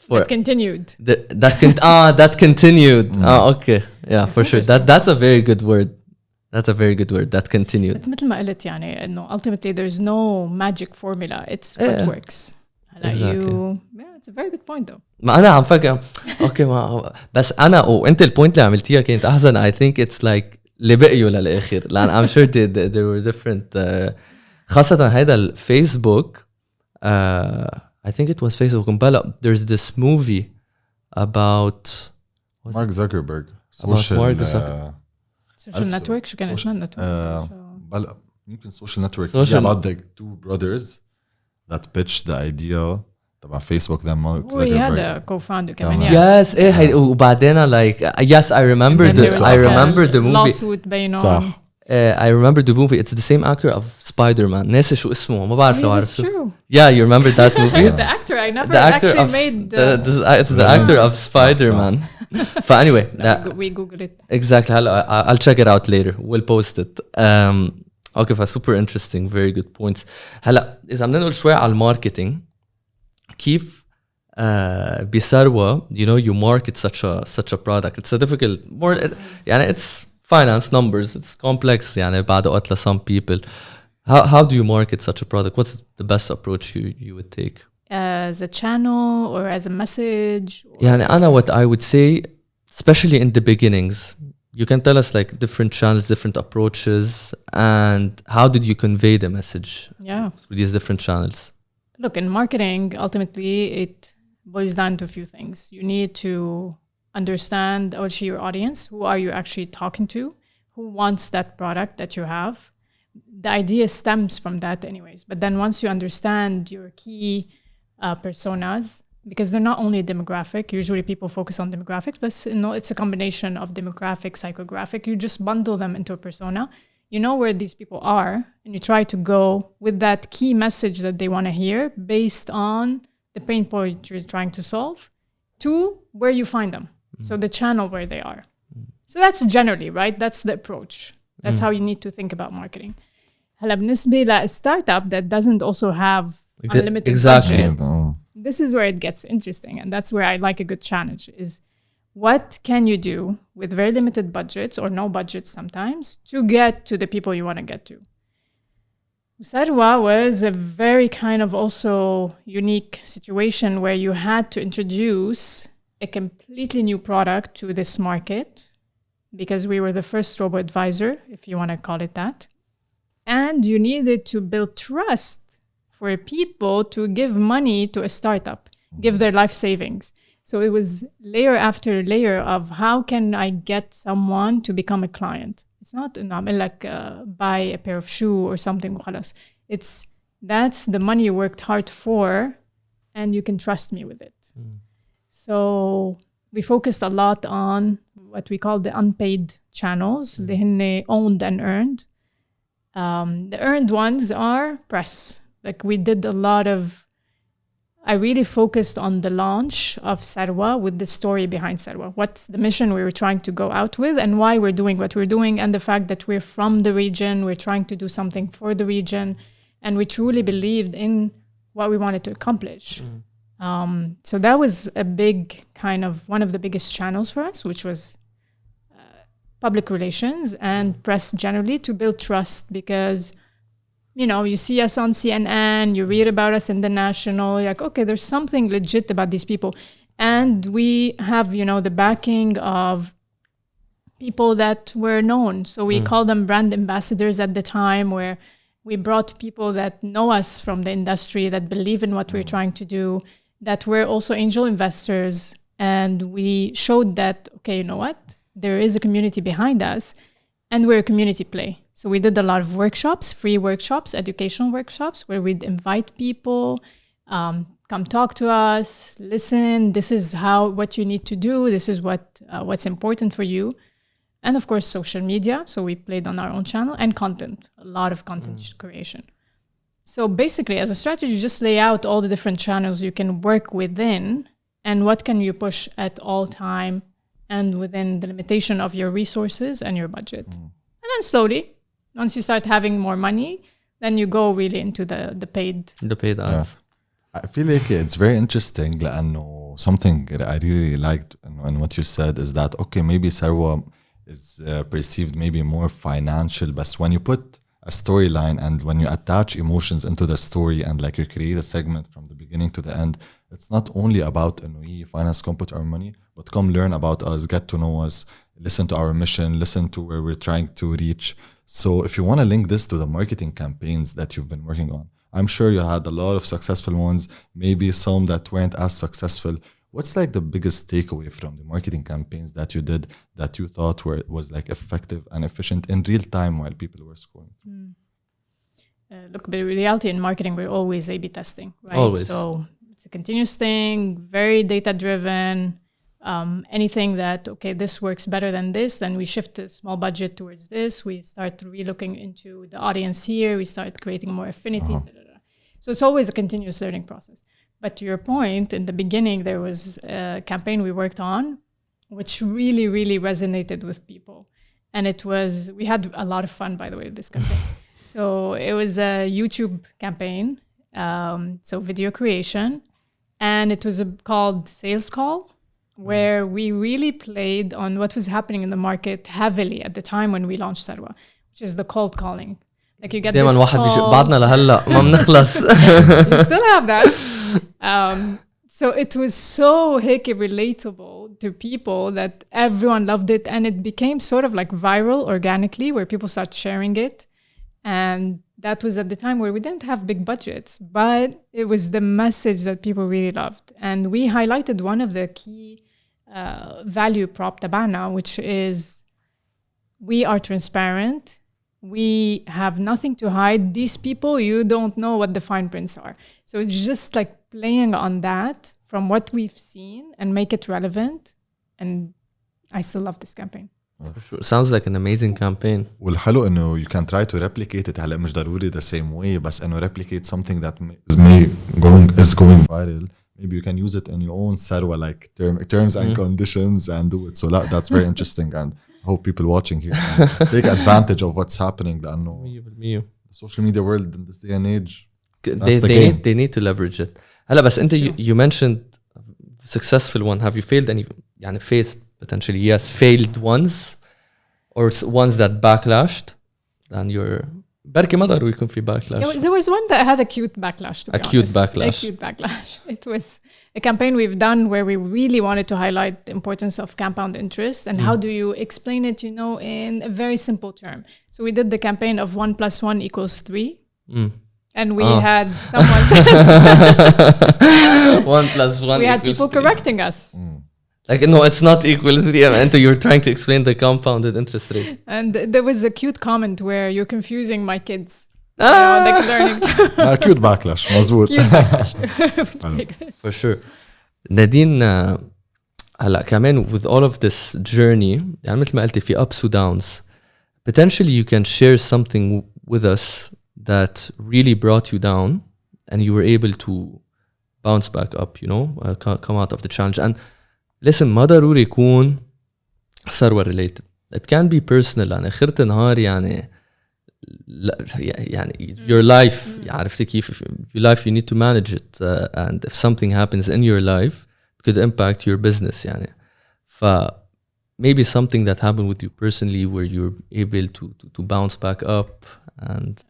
That continued. That continued. Okay, yeah, for sure. That's a very good word. That's a very good word. That continued. But مثل ما قلت يعني إنه ultimately there's no magic formula. It's what works. Exactly. Yeah, it's a very good point though. ما أنا عم فكر. Okay, ما بس أنا وأنت البوينت اللي عملتيها كانت أحسن. I think it's like اللي بقيوا للآخر. لأن I'm sure there were different. خاصة هيدا الفيسبوك. I think it was Facebook. There's this movie about Mark Zuckerberg. Social network. شو كان اسمها network? بلا يمكن social network. About the two brothers that pitched the idea تبع فيسبوك. ده Mark Zuckerberg. هذا co-founder كمان. Yes. إيه وبعدين like yes I remember the movie. Lawsuit بينهم. صح. I remember the movie. It's the same actor of Spider-Man. ناسي شو اسمه. ما بعرف لو عرفته. Yeah, you remember that movie? The actor I never actually made. It's the actor of Spider-Man. But anyway, we Google it. Exactly. I'll check it out later. We'll post it. Okay, super interesting. Very good points. هلا إذا بدنا نقول شوي على الماركتينج كيف بسروا you market such a product. It's a difficult more يعني it's finance numbers. It's complex يعني بعد وقت some people. How do you market such a product? What's the best approach you would take? As a channel or as a message? يعني أنا what I would say, especially in the beginnings, you can tell us like different channels, different approaches, and how did you convey the message through these different channels? Look, in marketing, ultimately, it boils down to a few things. You need to understand your audience. Who are you actually talking to? Who wants that product that you have? The idea stems from that anyways. But then once you understand your key personas, because they're not only demographic, usually people focus on demographics, but it's a combination of demographic, psychographic. You just bundle them into a persona. You know where these people are, and you try to go with that key message that they want to hear based on the pain point you're trying to solve to where you find them. So the channel where they are. So that's generally, right? That's the approach. That's how you need to think about marketing. هلا بالنسبة لستارت-up that doesn't also have unlimited budgets. This is where it gets interesting, and that's where I like a good challenge is what can you do with very limited budgets or no budgets sometimes to get to the people you want to get to. Sarwa was a very kind of also unique situation where you had to introduce a completely new product to this market because we were the first robo-advisor, if you want to call it that. And you needed to build trust for people to give money to a startup, give their life savings. So it was layer after layer of how can I get someone to become a client. It's not like buy a pair of shoes or something. That's the money you worked hard for and you can trust me with it. So we focused a lot on what we call the unpaid channels, اللي هن owned and earned. The earned ones are press. Like we did a lot of, I really focused on the launch of Sarwa with the story behind Sarwa. What's the mission we were trying to go out with and why we're doing what we're doing and the fact that we're from the region, we're trying to do something for the region, and we truly believed in what we wanted to accomplish. So that was a big kind of one of the biggest channels for us, which was public relations and press generally to build trust because you see us on CNN, you read about us in the national, you're like, okay, there's something legit about these people. And we have, the backing of people that were known. So we call them brand ambassadors at the time where we brought people that know us from the industry, that believe in what we're trying to do, that were also angel investors. And we showed that, okay, you know what? There is a community behind us and we're a community play. So we did a lot of workshops, free workshops, educational workshops, where we'd invite people, come talk to us, listen. This is what you need to do. This is what's important for you. And of course, social media. So we played on our own channel and content, a lot of content creation. So basically, as a strategy, just lay out all the different channels you can work within and what can you push at all time and within the limitation of your resources and your budget. And then slowly, once you start having more money, then you go really into the paid ads. I feel like it's very interesting لأنه something that I really liked and what you said is that, okay, maybe Sarwa is perceived maybe more financial, but when you put a storyline and when you attach emotions into the story and like you create a segment from the beginning to the end, it's not only about finance come put our money, but come learn about us, get to know us, listen to our mission, listen to where we're trying to reach. So if you want to link this to the marketing campaigns that you've been working on, I'm sure you had a lot of successful ones, maybe some that weren't as successful. What's like the biggest takeaway from the marketing campaigns that you did that you thought was like effective and efficient in real time while people were scoring? Look, the reality in marketing, we're always A/B testing, right? Always. So it's a continuous thing, very data driven. Anything that, okay, this works better than this, then we shift a small budget towards this. We start relooking into the audience here. We start creating more affinities. So it's always a continuous learning process. But to your point, in the beginning, there was a campaign we worked on, which really, really resonated with people. And we had a lot of fun, by the way, with this campaign. So it was a YouTube campaign, so video creation. And it was called Sales Call, where we really played on what was happening in the market heavily at the time when we launched Sarwa, which is the cold calling. Like you get this call. بعدنا لهلا ما بنخلص. You still have that. So it was so relatable to people that everyone loved it, and it became sort of like viral organically, where people started sharing it. And that was at the time where we didn't have big budgets, but it was the message that people really loved. And we highlighted one of the key value prop تبعنا, which is we are transparent. We have nothing to hide. These people, you don't know what the fine prints are. So it's just like playing on that from what we've seen and make it relevant. And I still love this campaign. Sounds like an amazing campaign. والحلو انه you can try to replicate it. هلا مش ضروري the same way, بس انه replicate something that is going viral. Maybe you can use it in your own Sarwa like terms and conditions and do it. So that's very interesting, and I hope people watching here can take advantage of what's happening. لأنه the social media world in this day and age, they need to leverage it. هلا بس انت you mentioned successful one. Have you failed any? يعني faced potentially failed ones or ones that backlashed and you're بركي ما ضروري يكون في backlash. There was one that had a cute backlash, to be honest. A cute backlash. It was a campaign we've done where we really wanted to highlight the importance of compound interest and how do you explain it, in a very simple term. So we did the campaign of 1 + 1 = 3. And we had someone 1 + 1 we had people 3. correcting us. Like, no, it's not equal to 3. And you're trying to explain the compounded interest rate. And there was a cute comment where you're confusing my kids. They're learning to cute backlash. مزبوط. Cute backlash. For sure. Nadine, هلا كمان with all of this journey, يعني مثل ما قلتي في ups and downs. Potentially you can share something with us that really brought you down and you were able to bounce back up, come out of the challenge. And listen, ما ضروري يكون ثروة related. It can be personal. يعني آخر النهار يعني your life عرفتي كيف your life you need to manage it and if something happens in your life it could impact your business يعني maybe something that happened with you personally where you're able to bounce back up and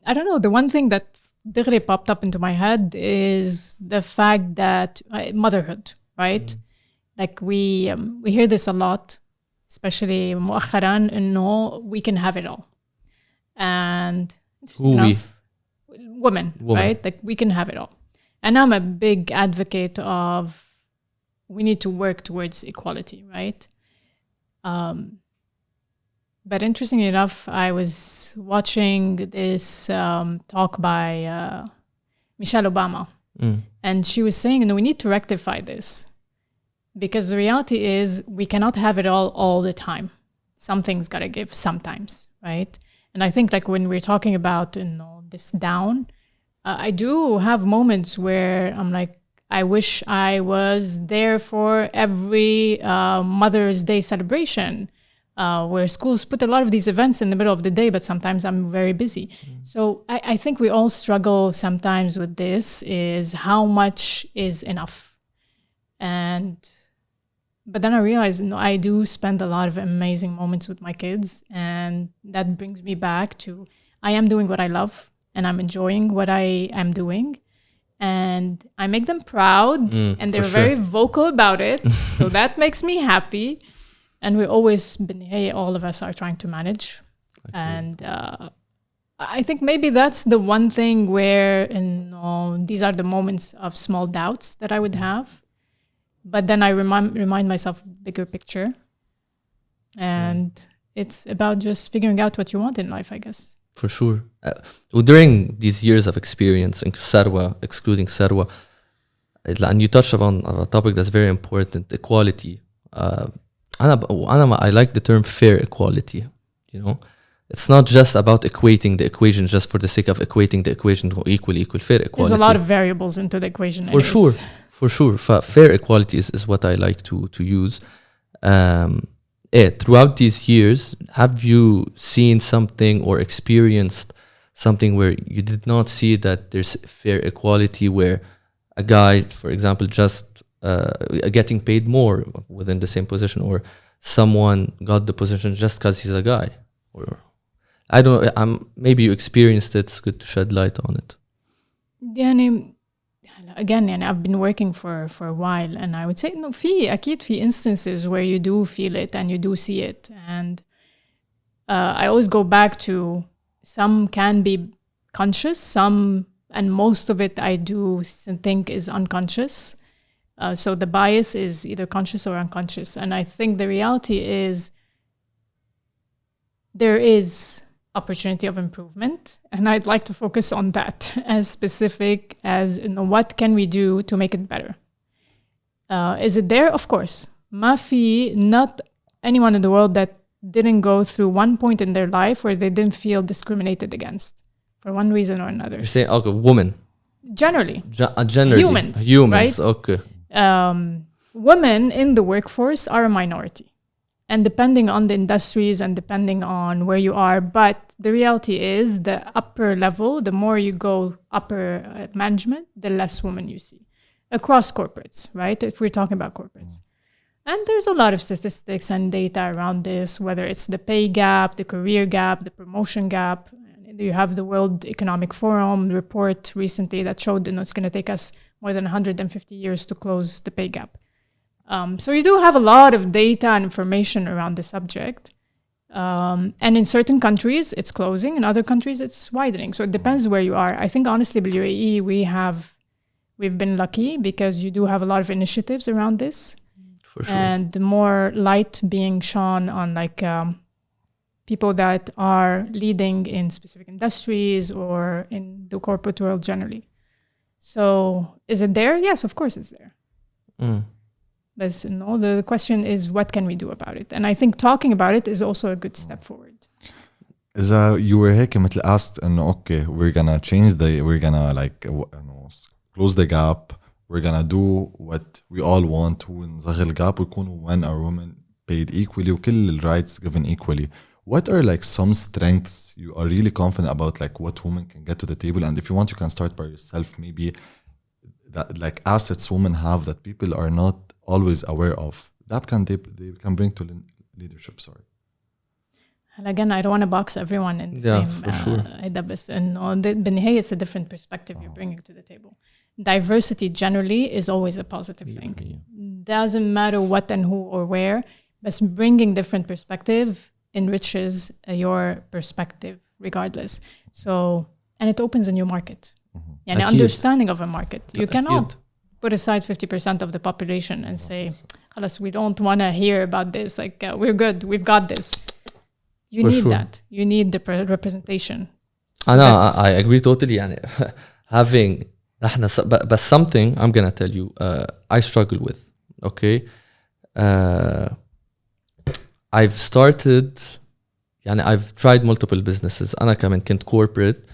I don't know, the one thing that دغري popped up into my head is the fact that motherhood, right? Like we hear this a lot, especially مؤخرا إنه we can have it all. And women, right? Like we can have it all. And I'm a big advocate of we need to work towards equality, right? But interestingly enough, I was watching this talk by Michelle Obama. And she was saying, we need to rectify this. Because the reality is we cannot have it all the time. Something's got to give sometimes, right? And I think like when we're talking about this down, I do have moments where I'm like, I wish I was there for every Mother's Day celebration, where schools put a lot of these events in the middle of the day, but sometimes I'm very busy. So I think we all struggle sometimes with this, is how much is enough. But then I realized, I do spend a lot of amazing moments with my kids, and that brings me back to, I am doing what I love, and I'm enjoying what I am doing, and I make them proud, and they're very vocal about it. So that makes me happy. And we always, all of us are trying to manage. Okay. And I think maybe that's the one thing where, these are the moments of small doubts that I would have. But then I remind myself bigger picture. And it's about just figuring out what you want in life, I guess. For sure. During these years of experience in Sarwa, excluding Sarwa, and you touched upon a topic that's very important, equality. I like the term fair equality. It's not just about equating the equation just for the sake of equating the equation to equal fair equality. There's a lot of variables into the equation. For sure. Fair equality is what I like to use. Throughout these years, have you seen something or experienced something where you did not see that there's fair equality, where a guy, for example, just getting paid more within the same position, or someone got the position just because he's a guy? Or I don't. Maybe you experienced it. It's good to shed light on it. Again, I've been working for a while, and I would say أكيد في instances where you do feel it and you do see it, and I always go back to, some can be conscious, and most of it I do think is unconscious. So the bias is either conscious or unconscious, and I think the reality is there is opportunity of improvement, and I'd like to focus on that, as specific as what can we do to make it better. Is it there? Of course. Not anyone in the world that didn't go through one point in their life where they didn't feel discriminated against for one reason or another. You're saying, okay, women. Generally. Generally. Humans, right? Okay. Women in the workforce are a minority. And depending on the industries and depending on where you are, but the reality is the upper level, the more you go upper management, the less women you see across corporates, right? If we're talking about corporates. And there's a lot of statistics and data around this, whether it's the pay gap, the career gap, the promotion gap. You have the World Economic Forum report recently that showed it's going to take us more than 150 years to close the pay gap. So you do have a lot of data and information around the subject. And in certain countries, it's closing. In other countries, it's widening. So it depends where you are. I think, honestly, UAE, we've been lucky because you do have a lot of initiatives around this. For sure. And more light being shone on people that are leading in specific industries or in the corporate world generally. So is it there? Yes, of course it's there. But the question is, what can we do about it? And I think talking about it is also a good step forward. إذا you were هيك مثل asked okay, we're gonna change we're gonna close the gap, we're gonna do what we all want, ونصغر الجاب ويكونوا men or women paid equally وكل rights given equally. What are some strengths you are really confident about, what women can get to the table? And if you want, you can start by yourself. Maybe that assets women have that people are not always aware of. That they can bring to leadership. Sorry. And again, I don't want to box everyone in the same. For sure. بالنهاية, it's a different perspective you're bringing to the table. Diversity generally is always a positive thing. Doesn't matter what and who or where, but bringing different perspective enriches your perspective regardless. So, and it opens a new market. And understanding of a market. You cannot put aside 50% of the population and say, we don't want to hear about this. We're good. We've got this. You need that. You need the representation. I agree totally. Having, but something I'm going to tell you, I struggle with. Okay. I've tried multiple businesses. أنا كمان كنت corporate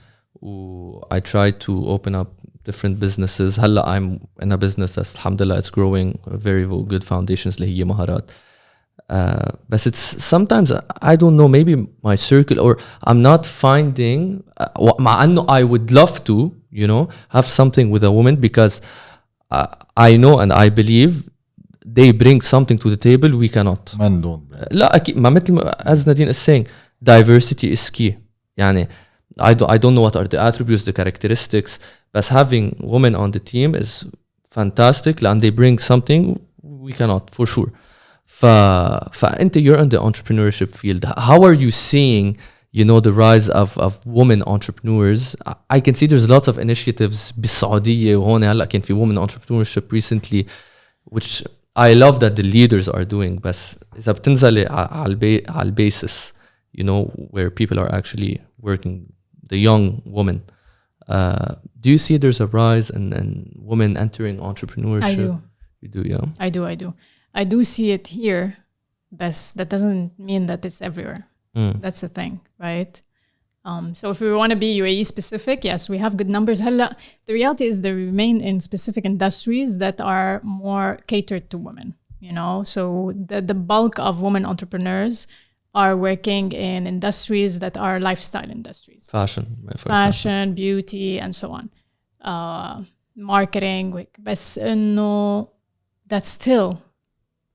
I try to open up different businesses. هلا I'm in a business that's alhamdulillah it's growing, very good foundations اللي هي مهارات. But it's sometimes I don't know, maybe my circle, or I'm not finding مع انه I would love to, you know, have something with a woman, because I know and I believe they bring something to the table we cannot. Men don't. لا أكيد ما مثل as Nadine is saying, diversity is key. يعني I don't know what are the attributes, the characteristics, but having women on the team is fantastic, and they bring something we cannot, for sure. فأنت you're in the entrepreneurship field. How are you seeing, you know, the rise of women entrepreneurs? I can see there's lots of initiatives بالسعودية وهون هلا كان في women entrepreneurship recently, which I love that the leaders are doing. بس إذا بتنزل على basis, you know, where people are actually working, the young women, do you see there's a rise in women entering entrepreneurship? I do. You do, yeah? I do see it here, but that doesn't mean that it's everywhere. That's the thing, right? So if we want to be UAE specific, yes, we have good numbers. The reality is they remain in specific industries that are more catered to women, you know? So the bulk of women entrepreneurs are working in industries that are lifestyle industries. Fashion, beauty, and so on. Marketing, but no, that's still,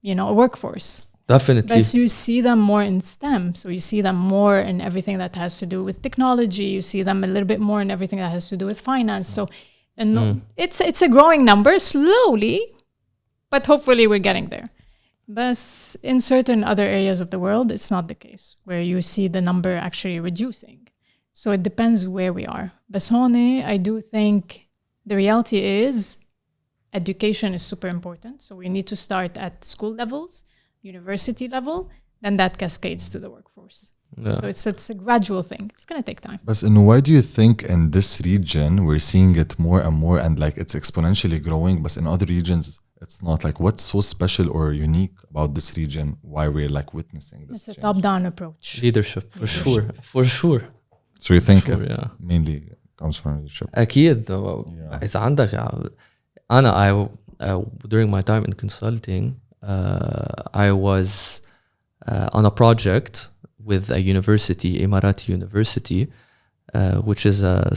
you know, a workforce. Definitely. But you see them more in STEM. So you see them more in everything that has to do with technology. You see them a little bit more in everything that has to do with finance. So it's a growing number slowly, but hopefully we're getting there. But in certain other areas of the world, it's not the case, where you see the number actually reducing. So it depends where we are. But honey, I do think the reality is education is super important. So we need to start at school levels, university level, then that cascades to the workforce. Yeah. So it's a gradual thing. It's going to take time. But why do you think in this region we're seeing it more and more, and like it's exponentially growing, but in other regions it's not? Like, what's so special or unique about this region, why we're like witnessing this It's a change? top-down approach. Leadership, for sure. So you think it mainly comes from leadership? أكيد. إذا عندك أنا during my time in consulting, I was on a project with a university, Emirati University, which is a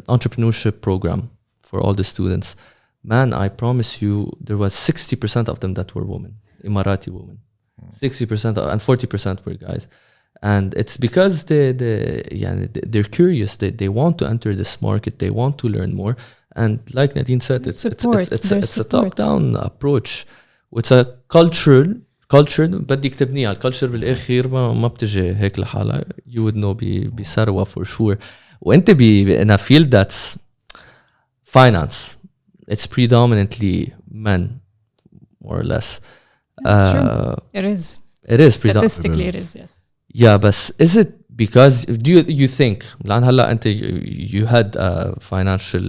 entrepreneurship program for all the students. Man, I promise you, there was 60% of them that were women, Emirati women. 60% and 40% were guys. And it's because they're curious. They want to enter this market. They want to learn more. And like Nadine said, it's a top-down approach. It's a culture بدك تبنيها. الكالتشر بالآخر ما بتجي هيك لحالها. You would know بثروة for sure. وأنت in a field that's finance, it's predominantly men, more or less. That's true. It is. It is statistically. It is, yes. Yeah, but is it because do you think لأن هلا أنت you had a financial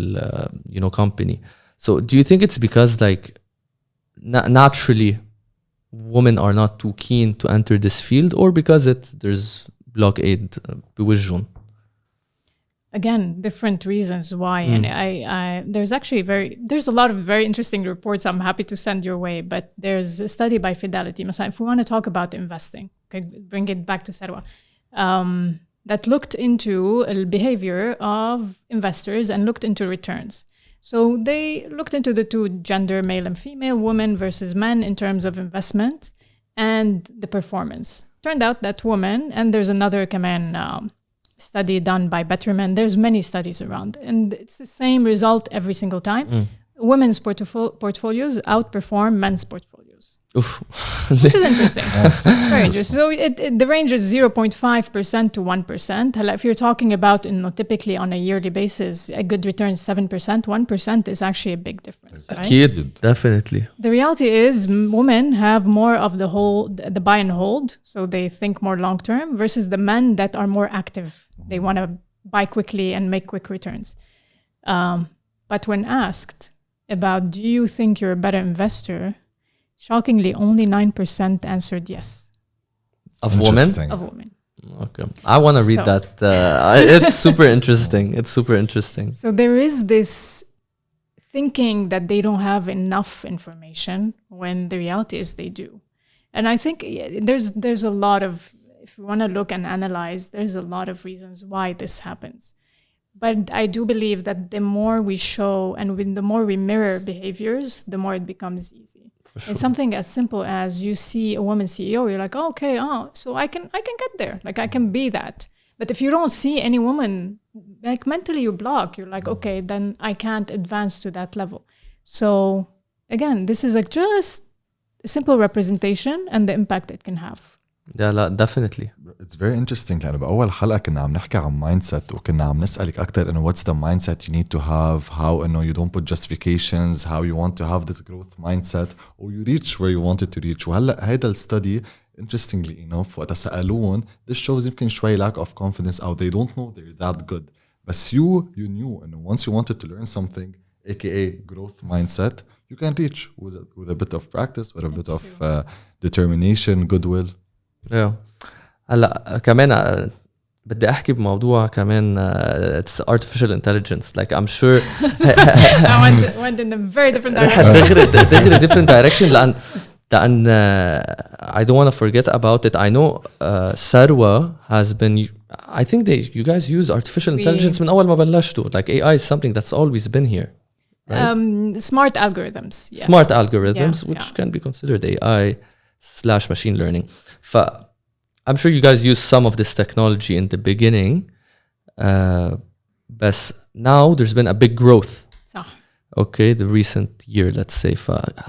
you know company, so do you think it's because like naturally women are not too keen to enter this field, or because there's blockade بوجهن? Again, different reasons why. And I there's actually there's a lot of very interesting reports I'm happy to send your way, but there's a study by Fidelity. If we want to talk about investing, okay, bring it back to Sarwa, that looked into the behavior of investors and looked into returns. So they looked into the two gender, male and female, women versus men, in terms of investment and the performance. Turned out that women, and there's another study done by Betterment, there's many studies around, and it's the same result every single time. Women's portfolios outperform men's portfolios. Which is interesting. Very interesting. So the range is 0.5% to 1%. If you're talking about typically on a yearly basis, a good return is 7%, 1% is actually a big difference, right? Definitely. The reality is women have more of the buy and hold, so they think more long term, versus the men that are more active. They want to buy quickly and make quick returns. But when asked about, do you think you're a better investor? Shockingly, only 9% answered yes. Of women? Of women. Okay, I want to read that. It's super interesting. It's super interesting. So there is this thinking that they don't have enough information when the reality is they do. And I think there's a lot of, if you want to look and analyze, there's a lot of reasons why this happens. But I do believe that the more we show and the more we mirror behaviors, the more it becomes easy. Sure. It's something as simple as you see a woman CEO, you're like, oh, okay, so I can get there. Like I can be that. But if you don't see any woman, like mentally you block. You're like, okay, then I can't advance to that level. So again, this is like just a simple representation and the impact it can have. Yeah, لا, definitely. It's very interesting. يعني بأول حلقة كنا عم نحكي عن mindset وكنا عم نسألك أكتر إنه what's the mindset you need to have, how إنه you don't put justifications, how you want to have this growth mindset or you reach where you wanted to reach. وهلأ هيدا الستدي interestingly enough وقت سألون this shows يمكن شوي lack of confidence أو they don't know they're that good. But you knew إنه once you wanted to learn something, aka growth mindset, you can reach with a bit of practice, with a bit of determination, goodwill. Yeah. هلا كمان بدي احكي بموضوع كمان it's artificial intelligence. Like I'm sure I went in a very different direction. دغري different direction لأن I don't want to forget about it. I know Sarwa has been, I think you guys use artificial intelligence من أول ما بلشتوا. Like AI is something that's always been here. Right? Smart algorithms. Yeah. Smart algorithms, which can be considered AI/machine learning. I'm sure you guys use some of this technology in the beginning, but now there's been a big growth. صح. Okay, the recent year, let's say.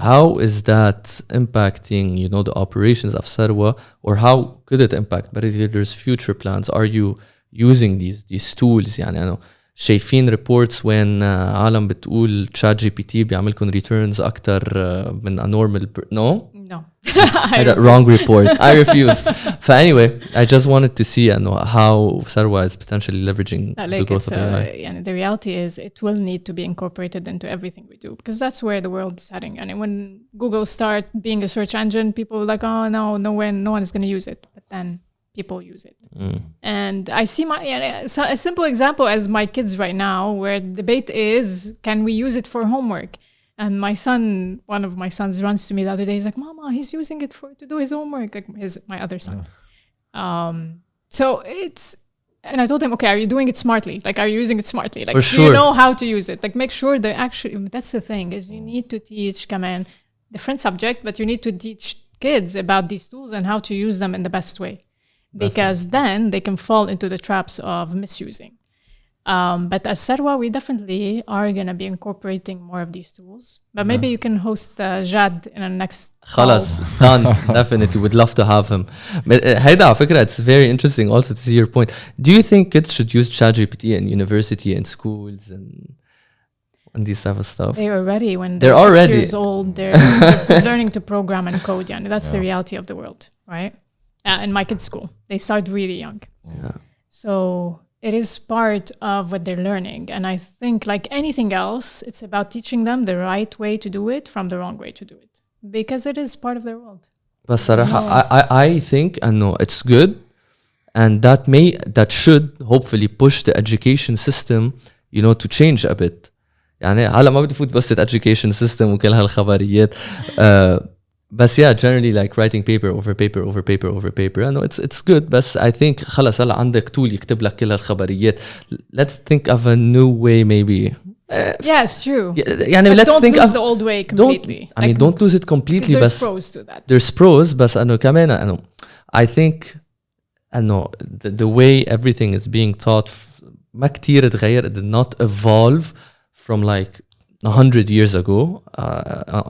How is that impacting, the operations of Sarwa, or how could it impact? But if there's future plans, are you using these tools? يعني أنا شايفين reports when عالم بتقول ChatGPT بيعملكم returns أكتر من a normal no? No. Wrong report. I refuse. Anyway, I just wanted to see how Sarwa is potentially leveraging the growth of AI. The reality is it will need to be incorporated into everything we do because that's where the world is heading. And when Google start being a search engine, people are like, oh, no one is going to use it. But then people use it. And I see a simple example as my kids right now where the debate is, can we use it for homework? And one of my sons runs to me the other day. He's like, Mama, he's using it to do his homework. Like my other son. So and I told him, okay, are you doing it smartly? Like, are you using it smartly? Like, do you know how to use it? Like, make sure that's the thing is you need to teach, different subject, but you need to teach kids about these tools and how to use them in the best way. Because then they can fall into the traps of misusing. But as Sarwa, we definitely are going to be incorporating more of these tools. But maybe you can host Jad in our next خلاص done. Definitely would love to have him. هيدا على فكرة it's very interesting also to see your point. Do you think kids should use ChatGPT in university and schools and these type of stuff? They are ready when they're 6 years old. They're learning to program and code. Yeah, that's the reality of the world, right? In my kids' school, they start really young. Yeah. So it is part of what they're learning. And I think like anything else, it's about teaching them the right way to do it from the wrong way to do it. Because it is part of their world. But صراحة, I think it's good. And that should hopefully push the education system, to change a bit. يعني هلا ما بدي فوت بس education system وكل هالخبريات. But yeah, generally like writing paper over paper over paper over paper. I know it's good, but I think خلاص هلا عندك tool يكتب لك كل الخبريات. Let's think of a new way maybe. Yeah, it's true. يعني let's think of the old way completely. Don't lose it completely. There's pros to that. There's pros, but أنه كمان I think the way everything is being taught ما كتير تغير. It did not evolve from like 100 years ago.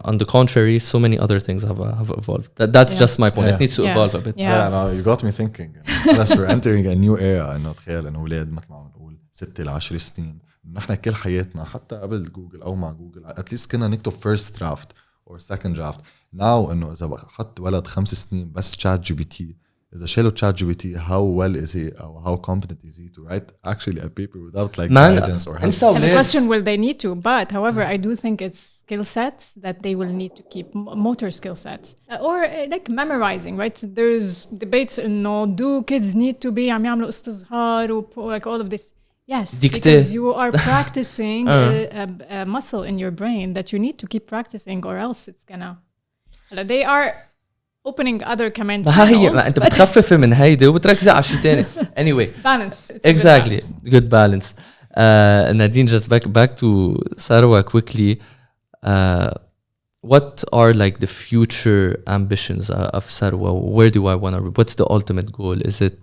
On the contrary, so many other things have evolved. That's just my point. It needs to evolve a bit. No, you got me thinking. Unless we're entering a new era. إنه تخيل إنه أولاد ما كنا عم نقول 6 ل 10 سنين. نحن كل حياتنا حتى قبل جوجل أو مع جوجل at least كنا نكتب first draft or second draft. Now إنه إذا حط ولد 5 سنين بس ChatGPT إذا شالوا ChatGPT, how well is he or how competent is he to write actually a paper without like guidance or help? And the question, will they need to? But however, I do think it's skill sets that they will need to keep, motor skill sets. Or like memorizing, right? There's debates in do kids need to be عم يعملوا استظهار like all of this. Yes, because you are practicing a muscle in your brain that you need to keep practicing or else it's gonna... They are opening other command channels. انت بتخففي من هيدي وبتركزي على شيء ثاني. Anyway, balance. Exactly, good balance. Nadine, just back to Sarwa quickly. What are like the future ambitions of Sarwa? Where do I want to? What's the ultimate goal? Is it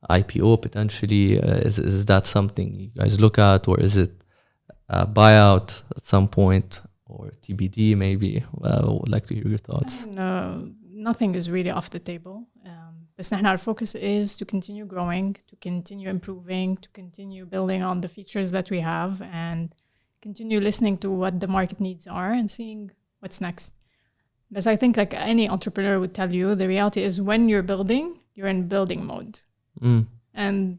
IPO potentially? Is that something you guys look at, or is it buyout at some point? Or TBD maybe. I would like to hear your thoughts. No, nothing is really off the table. But our focus is to continue growing, to continue improving, to continue building on the features that we have, and continue listening to what the market needs are and seeing what's next. But I think like any entrepreneur would tell you, the reality is when you're building, you're in building mode. And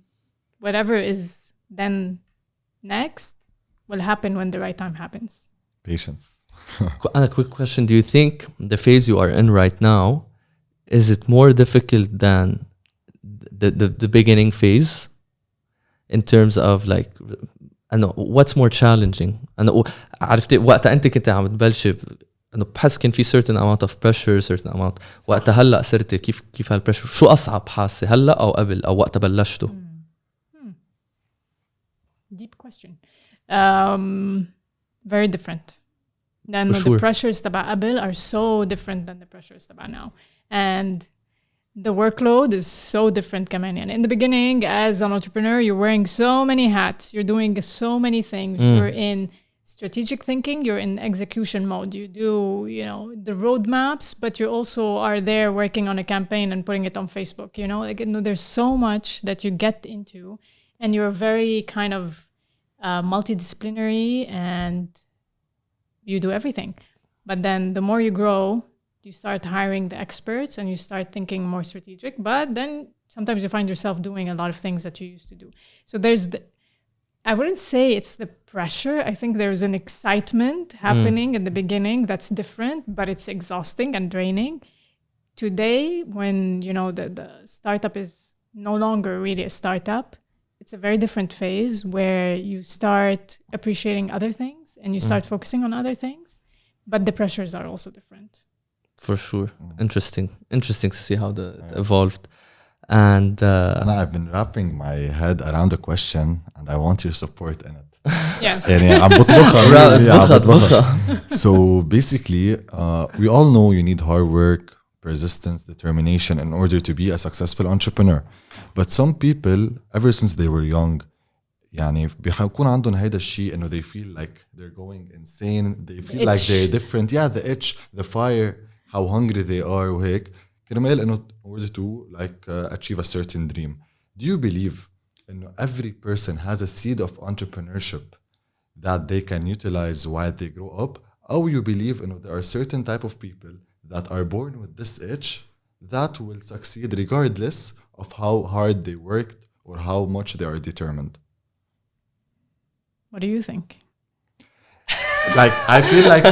whatever is then next will happen when the right time happens. Patience. And a quick question. Do you think the phase you are in right now, is it more difficult than the beginning phase in terms of like, I know, what's more challenging? أنا عرفت وقت أنت كنت عم تبلش إنه بحس كان في certain amount of pressure, certain amount. وقت هلا صرت كيف هالpressure؟ شو أصعب حاسة هلا أو قبل أو وقت بلشته؟ Deep question. Very different. Then the pressures تبع قبل are so different than the pressures تبع now. And the workload is so different كمان. And in the beginning, as an entrepreneur, you're wearing so many hats. You're doing so many things. You're in strategic thinking. You're in execution mode. You do, the roadmaps, but you also are there working on a campaign and putting it on Facebook. There's so much that you get into, and you're very kind of multidisciplinary, and you do everything. But then the more you grow, you start hiring the experts and you start thinking more strategic. But then sometimes you find yourself doing a lot of things that you used to do. So there's I wouldn't say it's the pressure. I think there's an excitement happening in the beginning that's different, but it's exhausting and draining. Today, when, the startup is no longer really a startup, it's a very different phase where you start appreciating other things and you start focusing on other things, but the pressures are also different. For sure. Interesting to see how it evolved. And I've been wrapping my head around the question and I want your support in it. Yeah. So basically, we all know you need hard work, persistence, determination in order to be a successful entrepreneur. But some people, ever since they were young, بيكون عندهم هيدا الشيء إنه they feel like they're going insane. They feel like they're different. Yeah, the itch, the fire, how hungry they are وهيك. كرمال إنه in order to achieve a certain dream. Do you believe إنه every person has a seed of entrepreneurship that they can utilize while they grow up? Or you believe إنه there are certain type of people that are born with this itch that will succeed regardless of how hard they worked or how much they are determined? What do you think? Like I feel like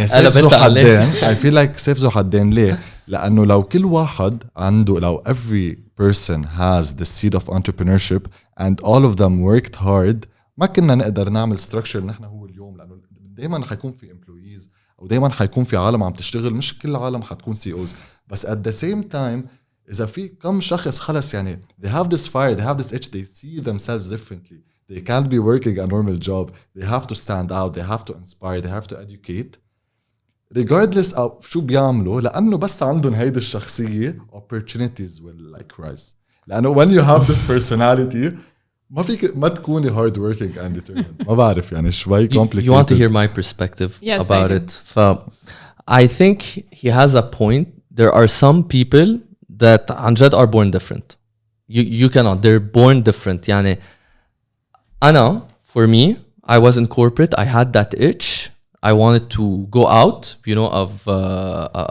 سيف ذو حدين. I feel like سيف ذو حدين. ليه؟ لأنه لو كل واحد عنده لو every person has the seed of entrepreneurship and all of them worked hard, ما كنا نقدر نعمل structure نحن هو اليوم. لأنه دايما حيكون في employees أو دايما حيكون في عالم عم تشتغل. مش كل العالم حتكون CEOs. بس at the same time إذا في كم شخص خلص they have this fire, they have this itch, they see themselves differently. They can't be working a normal job. They have to stand out. They have to inspire. They have to educate. Regardless of شو بيعملوا, لأنه بس عندهم هيدا الشخصية, opportunities will rise. لأنه when you have this personality, ما فيك ما تكوني hard working and determined. ما بعرف شوي complicated. You want to hear my perspective about it? I think he has a point. There are some people that عن جد are born different. You cannot. They're born different. Anna, for me, I was in corporate. I had that itch. I wanted to go out,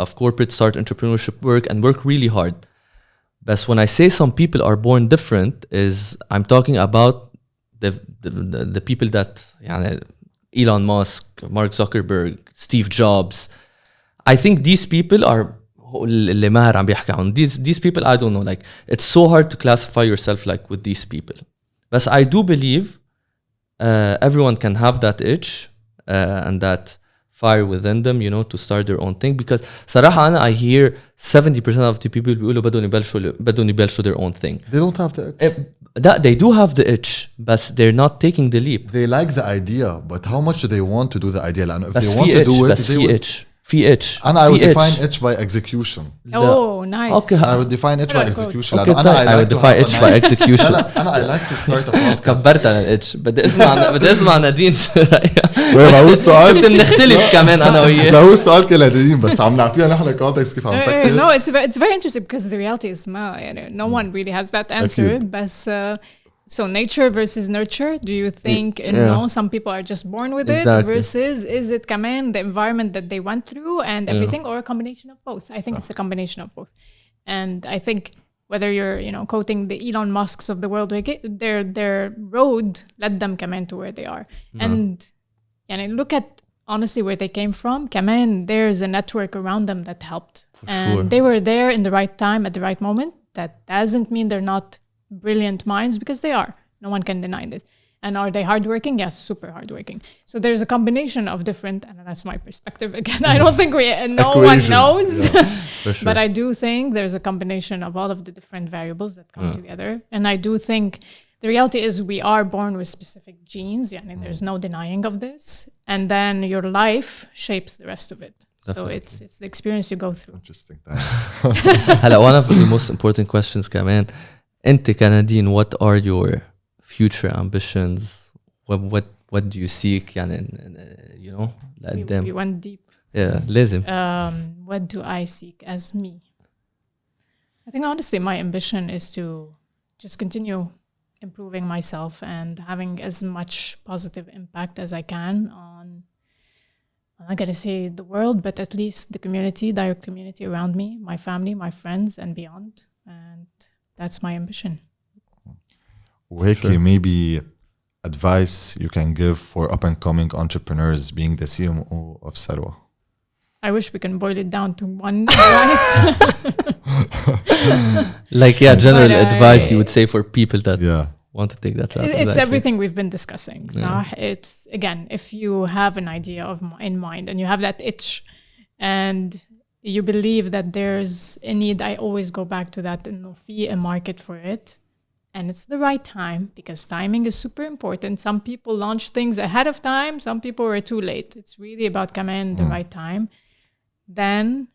of corporate, start entrepreneurship work and work really hard. But when I say some people are born different, is I'm talking about the people that يعني Elon Musk, Mark Zuckerberg, Steve Jobs. I think these people are اللي ماهر عم بيحكي عنهم. These people, I don't know, like it's so hard to classify yourself like with these people. But I do believe everyone can have that itch and that fire within them, you know, to start their own thing. Because صراحة أنا I hear 70% of the people بيقولوا بدهم يبلشوا their own thing. They don't have the itch. They do have the itch, but they're not taking the leap. They like the idea, but how much do they want to do the idea? لأنه if بس they want to do it, they would. في itch. And I would define itch by execution. Oh, nice. Okay. I would define itch by execution. Okay, I would define itch by execution. أنا I like to start a podcast. كبرت على الاتش. بدي اسمع نادين شو رأيها. هو السؤال شفت بنختلف كمان أنا وياه. لا هو السؤال كله نادين بس عم نعطيها نحن كونتكست كيف عم نفكر. No, it's very interesting because the reality is no one really has that answer. But so nature versus nurture. Do you think some people are just born with it versus is it كمان the environment that they went through and everything or a combination of both? I think it's a combination of both. And I think whether you're quoting the Elon Musks of the world, their road led them كمان to where they are. And look at honestly where they came from. كمان there's a network around them that helped. And they were there in the right time at the right moment. That doesn't mean they're not brilliant minds, because they are. No one can deny this. And are they hardworking? Yes, super hardworking. So there's a combination of different, and that's my perspective again. I don't think no one knows. Yeah, for sure. But I do think there's a combination of all of the different variables that come together. And I do think the reality is we are born with specific genes. There's no denying of this. And then your life shapes the rest of it. Definitely. So it's the experience you go through. Interesting. One of the most important questions كمان. أنت كنادين, what are your future ambitions? What do you seek? We went deep. Yeah, لازم. What do I seek as me? I think honestly my ambition is to just continue improving myself and having as much positive impact as I can on, I'm not going to say the world, but at least the direct community around me, my family, my friends, and beyond. And that's my ambition. Sure. Maybe advice you can give for up-and-coming entrepreneurs being the CMO of Sarwa. I wish we can boil it down to one advice. General advice you would say for people that want to take that route. It's everything we've been discussing. So it's, again, if you have an idea in mind and you have that itch and you believe that there's a need, I always go back to that, a market for it. And it's the right time, because timing is super important. Some people launch things ahead of time. Some people were too late. It's really about the right time. Then,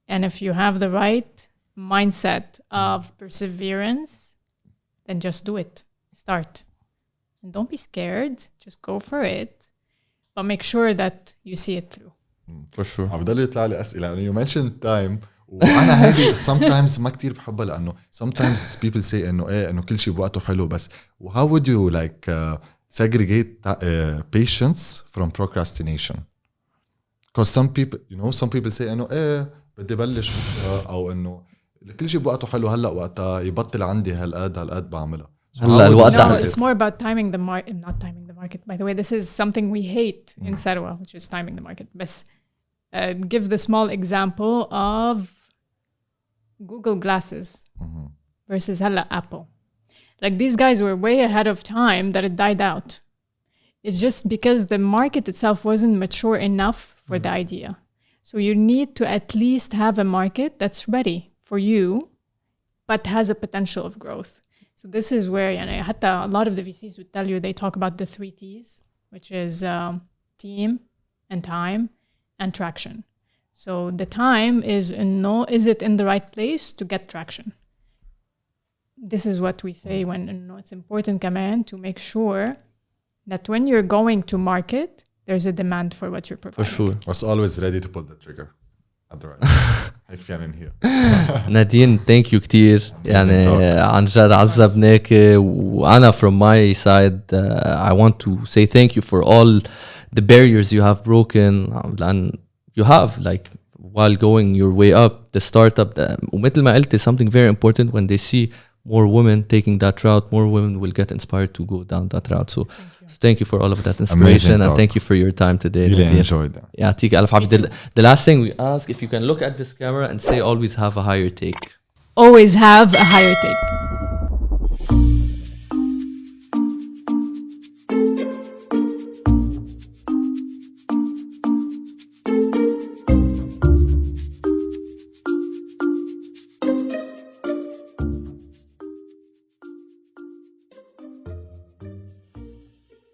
and if you have the right mindset of perseverance, then just do it. Start. And don't be scared. Just go for it. But make sure that you see it through. For sure. عم بدل يطلع لي أسئلة. You mentioned time. وأنا هيدي sometimes ما كتير بحبها لأنه sometimes people say إنه كل شيء بوقته حلو بس how would you segregate patience from procrastination? Because some people say إنه بدي بلش أو إنه كل شيء بوقته حلو هلأ وقتها يبطل عندي هالقد بعملها. It's more about timing the market, not timing the market. By the way, this is something we hate in Sarwa, which is timing the market. But give the small example of Google glasses versus Apple. Like these guys were way ahead of time that it died out. It's just because the market itself wasn't mature enough for the idea. So you need to at least have a market that's ready for you, but has a potential of growth. So this is where a lot of the VCs would tell you, they talk about the 3 T's, which is team and time and traction. So the time is is it in the right place to get traction? This is what we say when it's important كمان to make sure that when you're going to market, there's a demand for what you're providing. For sure. Was always ready to pull the trigger at the right هيك فينا ننهي. نادين, thank you كتير. عن جد عذبناك. وأنا from my side I want to say thank you for all the barriers you have broken. لأن you have while going your way up the startup ومثل ما قلتي something very important when they see more women taking that route, more women will get inspired to go down that route. So thank you for all of that inspiration and thank you for your time today. Really enjoyed that. يعطيك ألف عافية. The last thing we ask, if you can look at this camera and say always have a higher take. Always have a higher take.